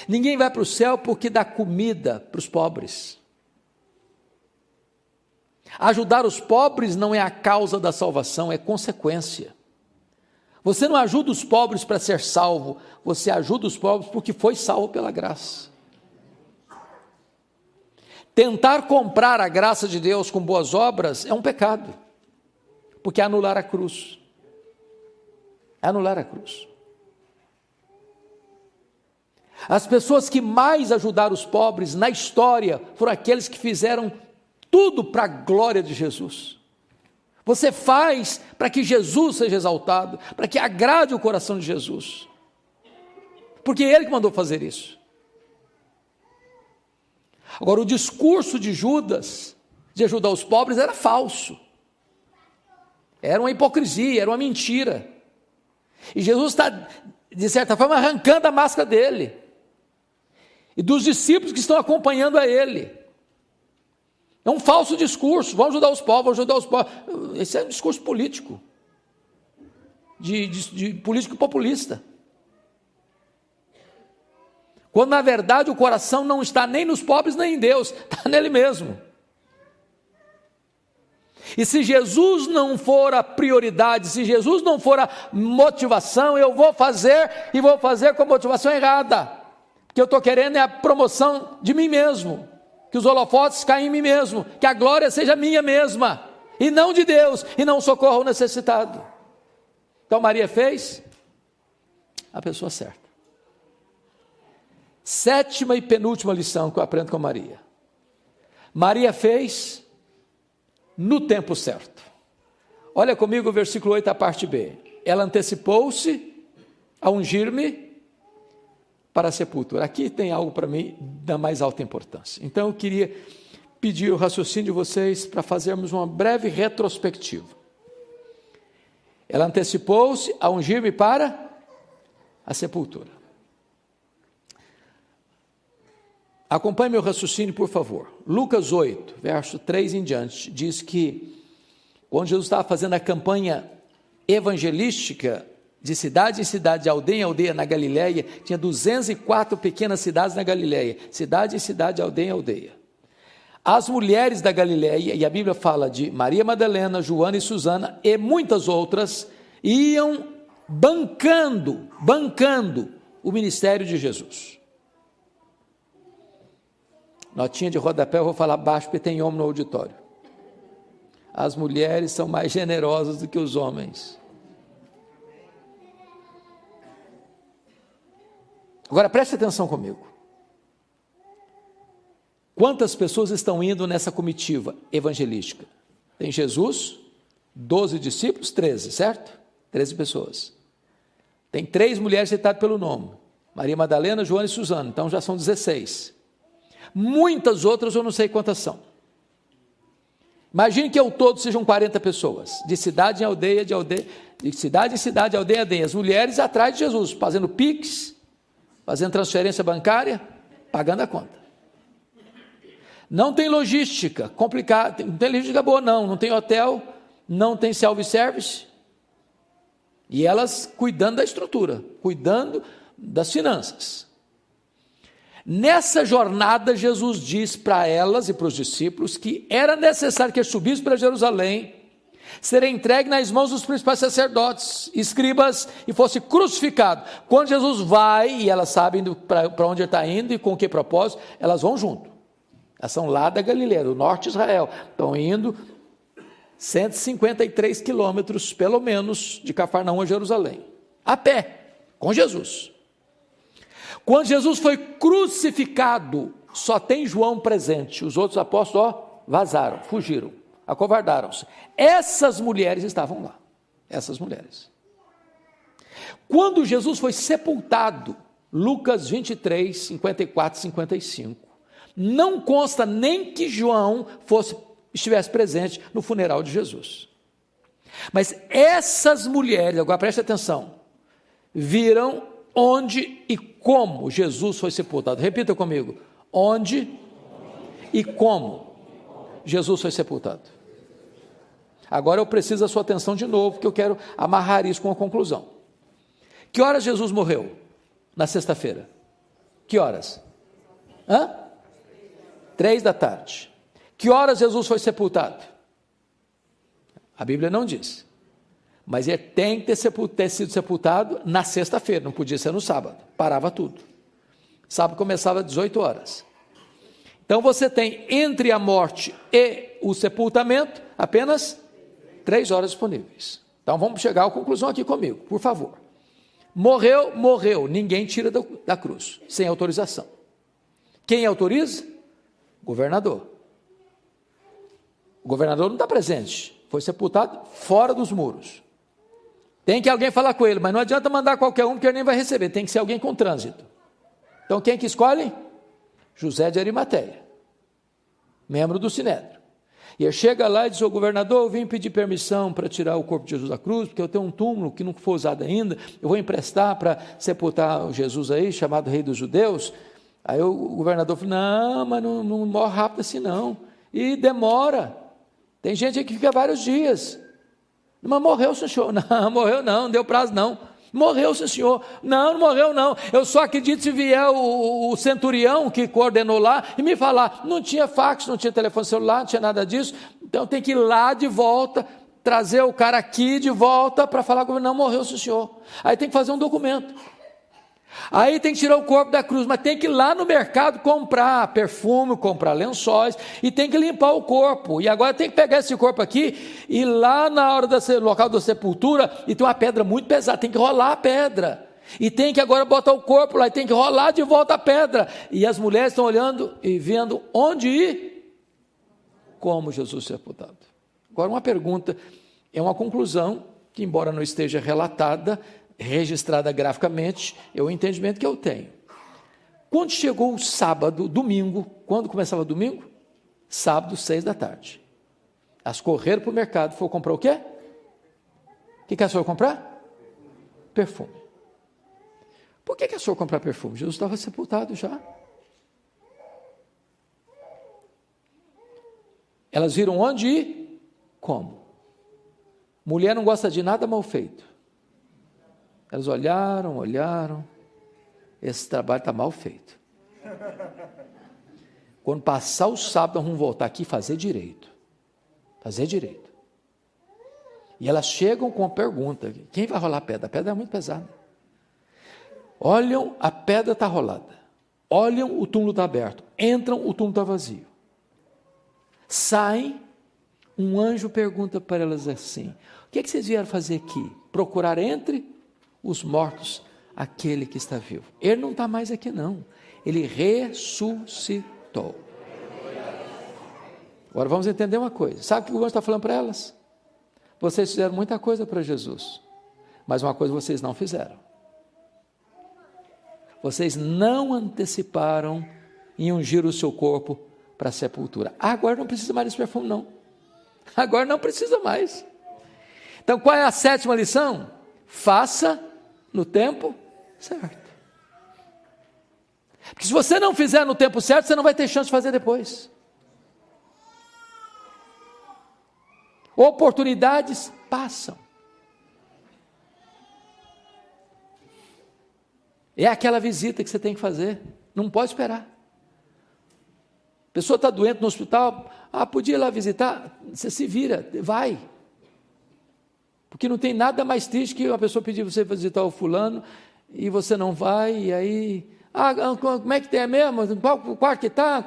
Ninguém vai para o céu porque dá comida para os pobres. Ajudar os pobres não é a causa da salvação, é consequência. Você não ajuda os pobres para ser salvo, você ajuda os pobres porque foi salvo pela graça. Tentar comprar a graça de Deus com boas obras é um pecado, porque é anular a cruz. É anular a cruz. As pessoas que mais ajudaram os pobres na história foram aqueles que fizeram tudo para a glória de Jesus. Você faz para que Jesus seja exaltado, para que agrade o coração de Jesus, porque é Ele que mandou fazer isso. Agora, o discurso de Judas, de ajudar os pobres, era falso, era uma hipocrisia, era uma mentira, e Jesus está, de certa forma, arrancando a máscara dele, e dos discípulos que estão acompanhando a ele. É um falso discurso: vamos ajudar os pobres, vamos ajudar os pobres. Esse é um discurso político, de político populista. Quando na verdade o coração não está nem nos pobres nem em Deus, está nele mesmo. E se Jesus não for a prioridade, se Jesus não for a motivação, eu vou fazer e vou fazer com a motivação errada, porque eu estou querendo é a promoção de mim mesmo, que os holofotes caem em mim mesmo, que a glória seja minha mesma, e não de Deus, e não socorra ao necessitado. Então Maria fez a pessoa certa. Sétima e penúltima lição que eu aprendo com Maria. Maria fez no tempo certo. Olha comigo o versículo 8, a parte B. Ela antecipou-se a ungir-me para a sepultura. Aqui tem algo para mim da mais alta importância. Então eu queria pedir o raciocínio de vocês para fazermos uma breve retrospectiva. Ela antecipou-se a ungir-me para a sepultura. Acompanhe meu raciocínio, por favor. Lucas 8, verso 3 em diante, diz que quando Jesus estava fazendo a campanha evangelística de cidade em cidade, de aldeia em aldeia na Galileia, tinha 204 pequenas cidades na Galileia, cidade em cidade, aldeia em aldeia. as mulheres da Galileia, e a Bíblia fala de Maria Madalena, Joana e Susana, e muitas outras, iam bancando o ministério de Jesus. Notinha de rodapé, eu vou falar baixo porque tem homem no auditório. As mulheres são mais generosas do que os homens. Agora preste atenção comigo. Quantas pessoas estão indo nessa comitiva evangelística? Tem Jesus, 12 discípulos, 13, certo? 13 pessoas. Tem 3 mulheres citadas pelo nome. Maria Madalena, Joana e Susana, então já são 16. Muitas outras eu não sei quantas são. Imagine que ao todo sejam 40 pessoas, de cidade em aldeia, de cidade em cidade, aldeia em aldeia. As mulheres atrás de Jesus, fazendo pix, fazendo transferência bancária, pagando a conta. Não tem logística complicada, não tem logística boa não tem hotel, não tem self-service, e elas cuidando da estrutura, cuidando das finanças. Nessa jornada, Jesus diz para elas e para os discípulos que era necessário que eles subissem para Jerusalém, serem entregues nas mãos dos principais sacerdotes, escribas, e fosse crucificado. Quando Jesus vai, e elas sabem para onde ele está indo e com que propósito, elas vão junto. Elas são lá da Galileia, do norte de Israel, estão indo 153 quilômetros, pelo menos, de Cafarnaum a Jerusalém, a pé, com Jesus. Quando Jesus foi crucificado, só tem João presente, os outros apóstolos vazaram, fugiram, acovardaram-se. Essas mulheres estavam lá, essas mulheres. Quando Jesus foi sepultado, Lucas 23, 54, 55, não consta nem que João estivesse presente no funeral de Jesus. Mas essas mulheres, agora preste atenção, viram onde e como Jesus foi sepultado. Repita comigo, onde e como Jesus foi sepultado. Agora eu preciso da sua atenção de novo, porque eu quero amarrar isso com uma conclusão. Que horas Jesus morreu? Na sexta-feira. Que horas? 3 da tarde. Que horas Jesus foi sepultado? A Bíblia não diz. Mas ele tem que ter sido sepultado na sexta-feira, não podia ser no sábado, parava tudo. Sábado começava às 18 horas. Então você tem entre a morte e o sepultamento apenas 3 horas disponíveis. Então vamos chegar à conclusão aqui comigo, por favor. Morreu, ninguém tira da cruz, sem autorização. Quem autoriza? Governador. O governador não está presente, foi sepultado fora dos muros. Tem que alguém falar com ele, mas não adianta mandar qualquer um, porque ele nem vai receber, tem que ser alguém com trânsito. Então quem que escolhe? José de Arimateia, membro do Sinédrio. E ele chega lá e diz: ô governador, eu vim pedir permissão para tirar o corpo de Jesus da cruz, porque eu tenho um túmulo que não foi usado ainda, eu vou emprestar para sepultar o Jesus aí, chamado Rei dos Judeus. Aí o governador falou: não, mas não morre rápido assim não, e demora, tem gente aí que fica vários dias. Mas morreu, senhor. Não, morreu não deu prazo não. Morreu, senhor. Não morreu não. Eu só acredito se vier o centurião que coordenou lá e me falar. Não tinha fax, não tinha telefone celular, não tinha nada disso. Então tem que ir lá de volta, trazer o cara aqui de volta para falar com ele. Não morreu, senhor. Aí tem que fazer um documento. Aí tem que tirar o corpo da cruz, mas tem que ir lá no mercado comprar perfume, comprar lençóis, e tem que limpar o corpo. E agora tem que pegar esse corpo aqui, e lá na hora do local da sepultura, e tem uma pedra muito pesada, tem que rolar a pedra. E tem que agora botar o corpo lá, e tem que rolar de volta a pedra. E as mulheres estão olhando e vendo onde ir, como Jesus foi sepultado. Agora uma pergunta, é uma conclusão, que embora não esteja relatada, registrada graficamente, é o entendimento que eu tenho. Quando chegou o sábado, domingo, quando começava o domingo? Sábado, 6 da tarde. Elas correram para o mercado, foram comprar o quê? O que elas foram comprar? Perfume. Por que elas foram comprar perfume? Jesus estava sepultado já. Elas viram onde ir? Como? Mulher não gosta de nada mal feito. Elas olharam, esse trabalho está mal feito. Quando passar o sábado, nós vamos voltar aqui e fazer direito. Fazer direito. E elas chegam com a pergunta: quem vai rolar a pedra? A pedra é muito pesada. Olham, a pedra está rolada. Olham, o túmulo está aberto. Entram, o túmulo está vazio. Saem, um anjo pergunta para elas assim: o que vocês vieram fazer aqui? Procurar entre os mortos aquele que está vivo. Ele não está mais aqui não. Ele ressuscitou. Agora vamos entender uma coisa. Sabe o que o anjo está falando para elas? Vocês fizeram muita coisa para Jesus, mas uma coisa vocês não fizeram. Vocês não anteciparam em ungir o seu corpo para a sepultura. Agora não precisa mais desse perfume não. Agora não precisa mais. Então qual é a 7ª lição? Faça no tempo certo. Porque se você não fizer no tempo certo, você não vai ter chance de fazer depois. Oportunidades passam. É aquela visita que você tem que fazer. Não pode esperar. A pessoa está doente no hospital. Podia ir lá visitar? Você se vira, vai. Porque não tem nada mais triste que uma pessoa pedir você para visitar o fulano e você não vai, e aí... como é que tem mesmo? Qual quarto que está?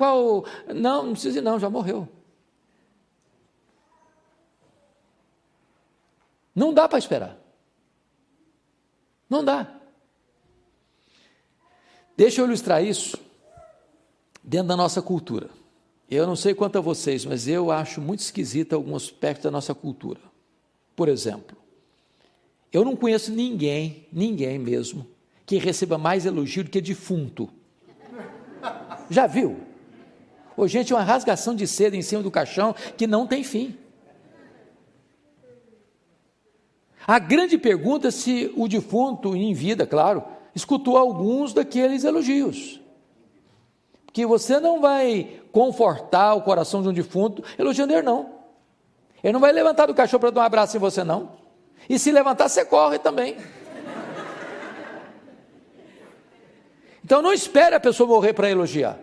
Não precisa ir não, já morreu. Não dá para esperar. Não dá. Deixa eu ilustrar isso dentro da nossa cultura. Eu não sei quanto a vocês, mas eu acho muito esquisito alguns aspectos da nossa cultura. Por exemplo, eu não conheço ninguém mesmo, que receba mais elogio do que defunto. Já viu? Ô, gente, uma rasgação de seda em cima do caixão que não tem fim. A grande pergunta é se o defunto, em vida, claro, escutou alguns daqueles elogios. Porque você não vai confortar o coração de um defunto elogiando ele, não. Ele não vai levantar do caixão para dar um abraço em você, não. E se levantar, você corre também. Então não espere a pessoa morrer para elogiar.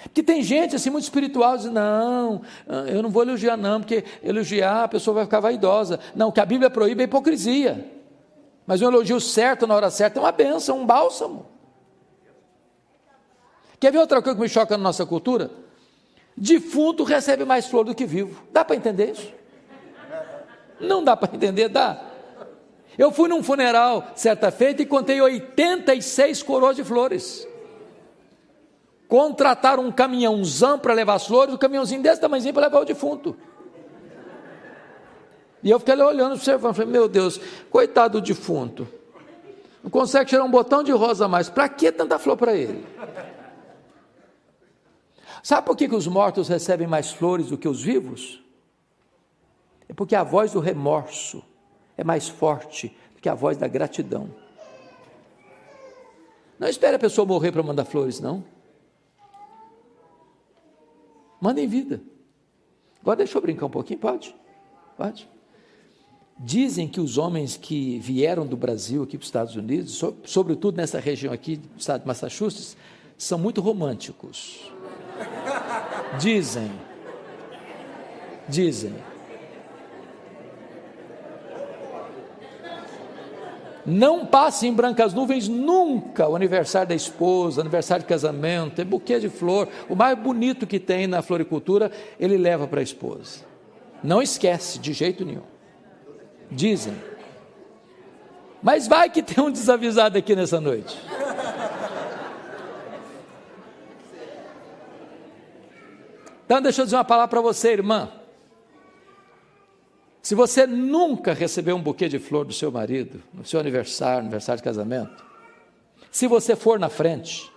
Porque tem gente assim muito espiritual, diz, não, eu não vou elogiar não, porque elogiar a pessoa vai ficar vaidosa. Não, o que a Bíblia proíbe é hipocrisia. Mas um elogio certo na hora certa é uma bênção, um bálsamo. Quer ver outra coisa que me choca na nossa cultura? Defunto recebe mais flor do que vivo. Dá para entender isso? Não dá para entender, dá. Eu fui num funeral certa feita e contei 86 coroas de flores. Contrataram um caminhãozão para levar as flores, um caminhãozinho desse tamanhozinho para levar o defunto. E eu fiquei ali olhando, observando, falei, meu Deus, coitado do defunto, não consegue tirar um botão de rosa a mais, para que tanta flor para ele? Sabe por que os mortos recebem mais flores do que os vivos? É porque a voz do remorso é mais forte do que a voz da gratidão. Não espere a pessoa morrer para mandar flores, não. Manda em vida. Agora deixa eu brincar um pouquinho, pode? Pode. Dizem que os homens que vieram do Brasil aqui para os Estados Unidos, sobretudo nessa região aqui do estado de Massachusetts, são muito românticos. Dizem. Não passe em brancas nuvens nunca o aniversário da esposa, aniversário de casamento, é buquê de flor, o mais bonito que tem na floricultura, ele leva para a esposa. Não esquece, de jeito nenhum. Dizem. Mas vai que tem um desavisado aqui nessa noite. Então deixa eu dizer uma palavra para você, irmã. Se você nunca recebeu um buquê de flor do seu marido, no seu aniversário de casamento, se você for na frente,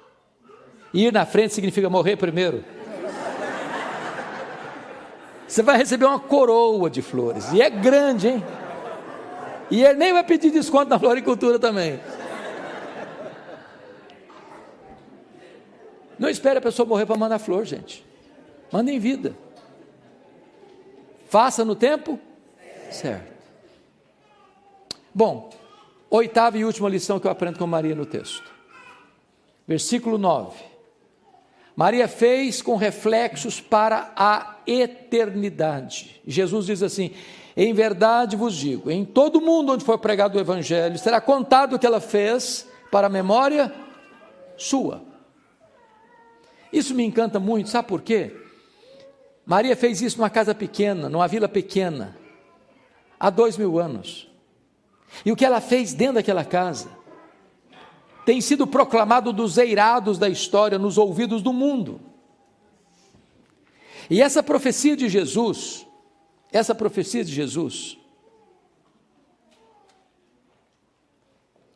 e ir na frente significa morrer primeiro, você vai receber uma coroa de flores, e é grande, hein? E ele nem vai pedir desconto na floricultura também. Não espere a pessoa morrer para mandar flor, gente. Manda em vida. Faça no tempo certo. Bom, 8ª e última lição que eu aprendo com Maria no texto. Versículo 9. Maria fez com reflexos para a eternidade. Jesus diz assim: em verdade vos digo, em todo mundo onde for pregado o evangelho, será contado o que ela fez para a memória sua. Isso me encanta muito, sabe por quê? Maria fez isso numa casa pequena, numa vila pequena, há 2000 anos. E o que ela fez dentro daquela casa tem sido proclamado dos eirados da história, nos ouvidos do mundo. E essa profecia de Jesus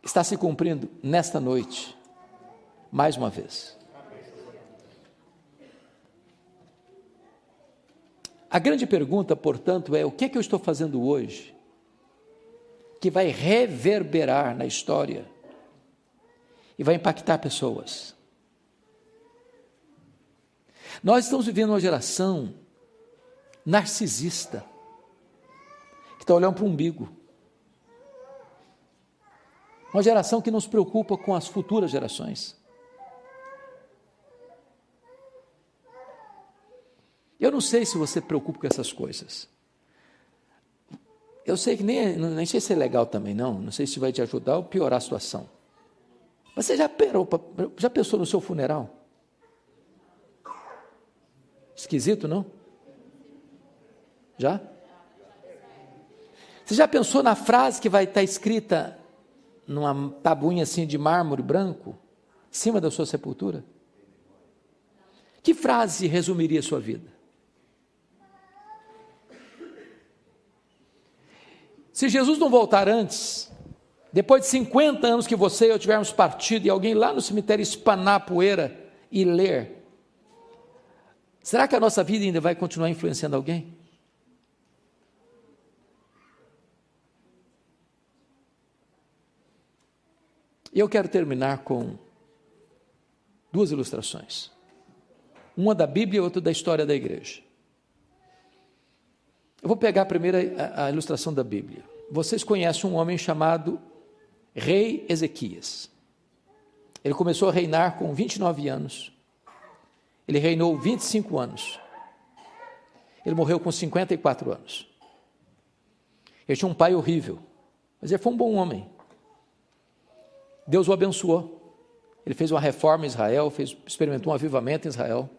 está se cumprindo nesta noite, mais uma vez. A grande pergunta, portanto, é: o que é que eu estou fazendo hoje que vai reverberar na história e vai impactar pessoas? Nós estamos vivendo uma geração narcisista, que está olhando para o umbigo. Uma geração que não se preocupa com as futuras gerações. Eu não sei se você se preocupa com essas coisas. Eu sei que nem sei se é legal também, não sei se vai te ajudar ou piorar a situação. Você já pensou no seu funeral? Esquisito, não? Já? Você já pensou na frase que vai estar escrita numa tabuinha assim de mármore branco, em cima da sua sepultura? Que frase resumiria a sua vida? Se Jesus não voltar antes, depois de 50 anos que você e eu tivermos partido, e alguém lá no cemitério espanar a poeira e ler, será que a nossa vida ainda vai continuar influenciando alguém? E eu quero terminar com duas ilustrações. Uma da Bíblia e outra da história da igreja. Eu vou pegar primeiro a ilustração da Bíblia. Vocês conhecem um homem chamado Rei Ezequias. Ele começou a reinar com 29 anos. Ele reinou 25 anos. Ele morreu com 54 anos. Ele tinha um pai horrível, mas ele foi um bom homem. Deus o abençoou. Ele fez uma reforma em Israel, experimentou um avivamento em Israel.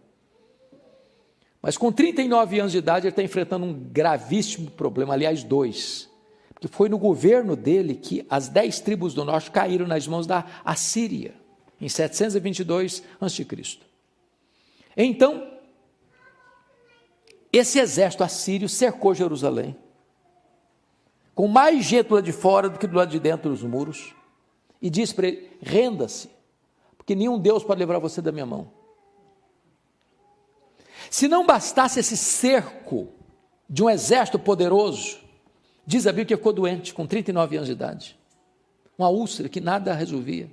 Mas com 39 anos de idade, ele está enfrentando um gravíssimo problema, aliás, dois. Porque foi no governo dele que as 10 tribos do norte caíram nas mãos da Assíria, em 722 a.C. Então, esse exército assírio cercou Jerusalém, com mais gente do lado de fora do que do lado de dentro dos muros, e disse para ele: renda-se, porque nenhum Deus pode livrar você da minha mão. Se não bastasse esse cerco de um exército poderoso, diz a Bíblia que ficou doente com 39 anos de idade, uma úlcera que nada resolvia.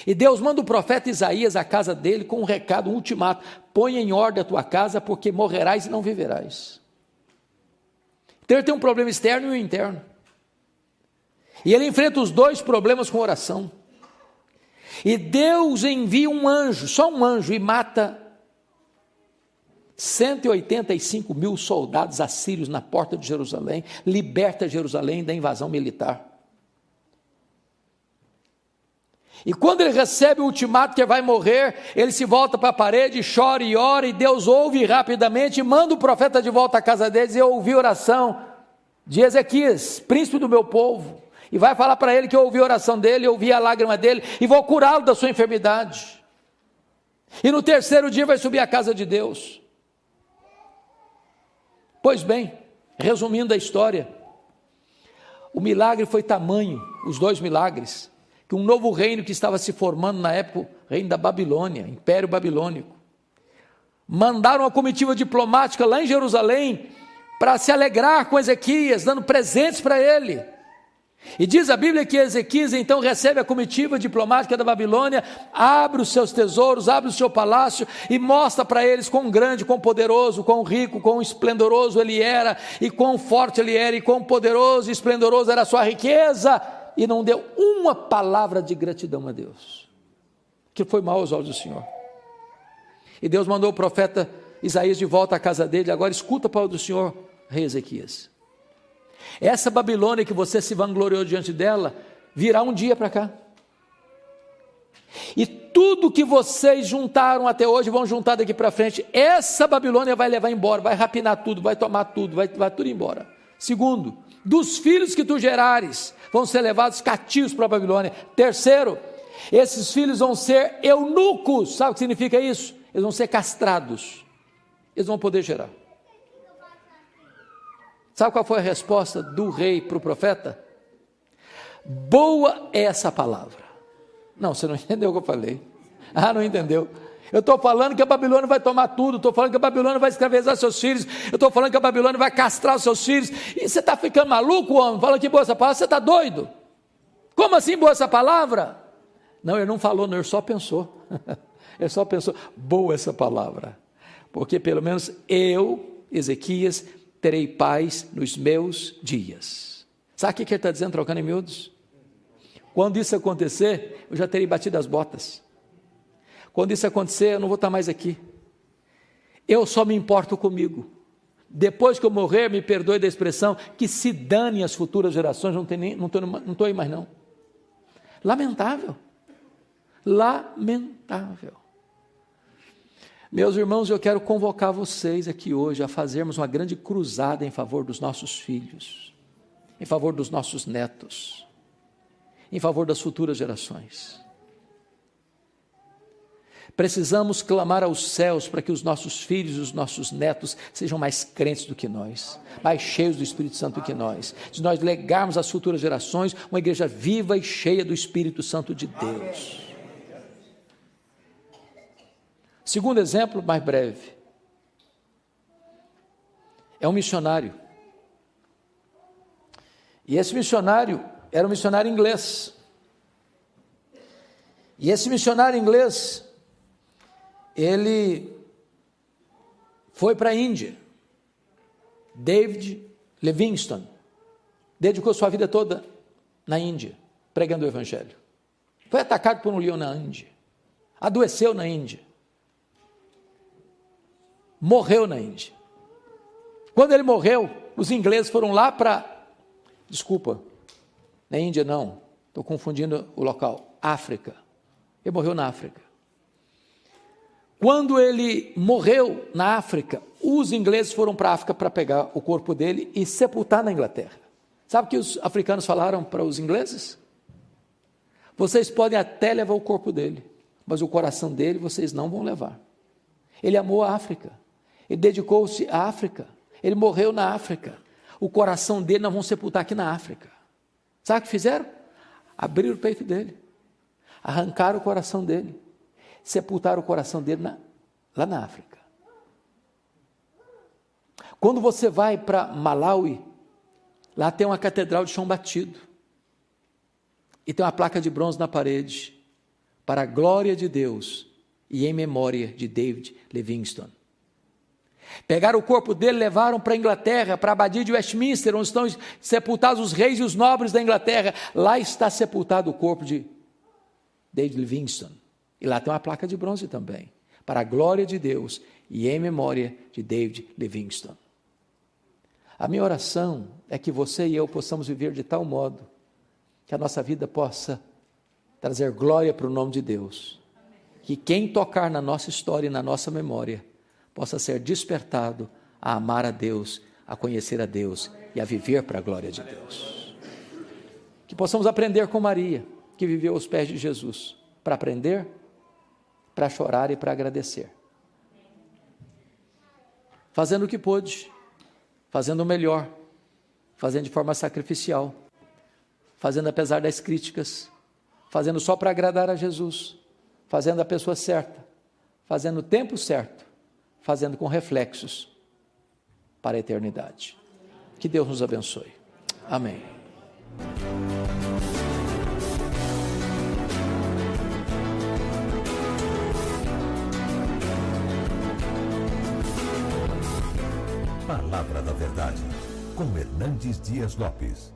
E Deus manda o profeta Isaías à casa dele com um recado, um ultimato: põe em ordem a tua casa, porque morrerás e não viverás. Então ele tem um problema externo e um interno, e ele enfrenta os dois problemas com oração. E Deus envia um anjo, só um anjo, e mata 185 mil soldados assírios na porta de Jerusalém, liberta Jerusalém da invasão militar. E quando ele recebe o ultimato que vai morrer, ele se volta para a parede, chora e ora, e Deus ouve rapidamente, e manda o profeta de volta à casa deles. E eu ouvi a oração de Ezequias, príncipe do meu povo, e vai falar para ele que eu ouvi a oração dele, eu ouvi a lágrima dele, e vou curá-lo da sua enfermidade. E no terceiro dia vai subir à casa de Deus. Pois bem, resumindo a história, o milagre foi tamanho, os dois milagres, que um novo reino que estava se formando na época, o reino da Babilônia, Império Babilônico, mandaram uma comitiva diplomática lá em Jerusalém, para se alegrar com Ezequias, dando presentes para ele. E diz a Bíblia que Ezequias então recebe a comitiva diplomática da Babilônia, abre os seus tesouros, abre o seu palácio e mostra para eles quão grande, quão poderoso, quão rico, quão esplendoroso ele era, e quão forte ele era, e quão poderoso e esplendoroso era a sua riqueza, e não deu uma palavra de gratidão a Deus, que foi mal aos olhos do Senhor. E Deus mandou o profeta Isaías de volta à casa dele. Agora escuta a palavra do Senhor, rei Ezequias. Essa Babilônia que você se vangloriou diante dela, virá um dia para cá. E tudo que vocês juntaram até hoje, vão juntar daqui para frente, essa Babilônia vai levar embora, vai rapinar tudo, vai tomar tudo, vai tudo embora. Segundo, dos filhos que tu gerares, vão ser levados cativos para a Babilônia. Terceiro, esses filhos vão ser eunucos. Sabe o que significa isso? Eles vão ser castrados. Eles vão poder gerar. Sabe qual foi a resposta do rei para o profeta? Boa é essa palavra. Não, você não entendeu o que eu falei. Não entendeu. Eu estou falando que a Babilônia vai tomar tudo, estou falando que a Babilônia vai escravizar seus filhos, eu estou falando que a Babilônia vai castrar os seus filhos, e você está ficando maluco, homem? Fala que boa essa palavra, você está doido? Como assim boa essa palavra? Não, ele não falou, não, ele só pensou. Ele só pensou, boa essa palavra, porque pelo menos eu, Ezequias, terei paz nos meus dias. Sabe o que ele está dizendo, trocando em miúdos? Quando isso acontecer, eu já terei batido as botas. Quando isso acontecer, eu não vou estar mais aqui. Eu só me importo comigo. Depois que eu morrer, me perdoe da expressão, que se dane as futuras gerações, não estou aí mais não. Lamentável. Lamentável. Meus irmãos, eu quero convocar vocês aqui hoje a fazermos uma grande cruzada em favor dos nossos filhos, em favor dos nossos netos, em favor das futuras gerações. Precisamos clamar aos céus para que os nossos filhos e os nossos netos sejam mais crentes do que nós, mais cheios do Espírito Santo do que nós, de nós legarmos às futuras gerações uma igreja viva e cheia do Espírito Santo de Deus. Segundo exemplo, mais breve, é um missionário. E esse missionário era um missionário inglês. E esse missionário inglês, ele foi para a Índia. David Livingstone dedicou sua vida toda na Índia, pregando o Evangelho. Foi atacado por um leão na Índia, adoeceu na Índia, morreu na Índia. Quando ele morreu, os ingleses foram lá na Índia não, estou confundindo o local, África. Ele morreu na África. Quando ele morreu na África, os ingleses foram para a África para pegar o corpo dele e sepultar na Inglaterra. Sabe o que os africanos falaram para os ingleses? Vocês podem até levar o corpo dele, mas o coração dele vocês não vão levar. Ele amou a África, ele dedicou-se à África, ele morreu na África. O coração dele nós vamos sepultar aqui na África. Sabe o que fizeram? Abriram o peito dele, arrancaram o coração dele, sepultaram o coração dele lá na África. Quando você vai para Malawi, lá tem uma catedral de chão batido, e tem uma placa de bronze na parede, para a glória de Deus e em memória de David Livingstone. Pegaram o corpo dele, levaram para a Inglaterra, para a abadia de Westminster, onde estão sepultados os reis e os nobres da Inglaterra. Lá está sepultado o corpo de David Livingstone. E lá tem uma placa de bronze também, para a glória de Deus e em memória de David Livingstone. A minha oração é que você e eu possamos viver de tal modo que a nossa vida possa trazer glória para o nome de Deus. Que quem tocar na nossa história e na nossa memória possa ser despertado a amar a Deus, a conhecer a Deus e a viver para a glória de Deus. Que possamos aprender com Maria, que viveu aos pés de Jesus, para aprender, para chorar e para agradecer. Fazendo o que pôde, fazendo o melhor, fazendo de forma sacrificial, fazendo apesar das críticas, fazendo só para agradar a Jesus, fazendo a pessoa certa, fazendo o tempo certo, fazendo com reflexos para a eternidade. Que Deus nos abençoe. Amém. Palavra da Verdade, com Hernandes Dias Lopes.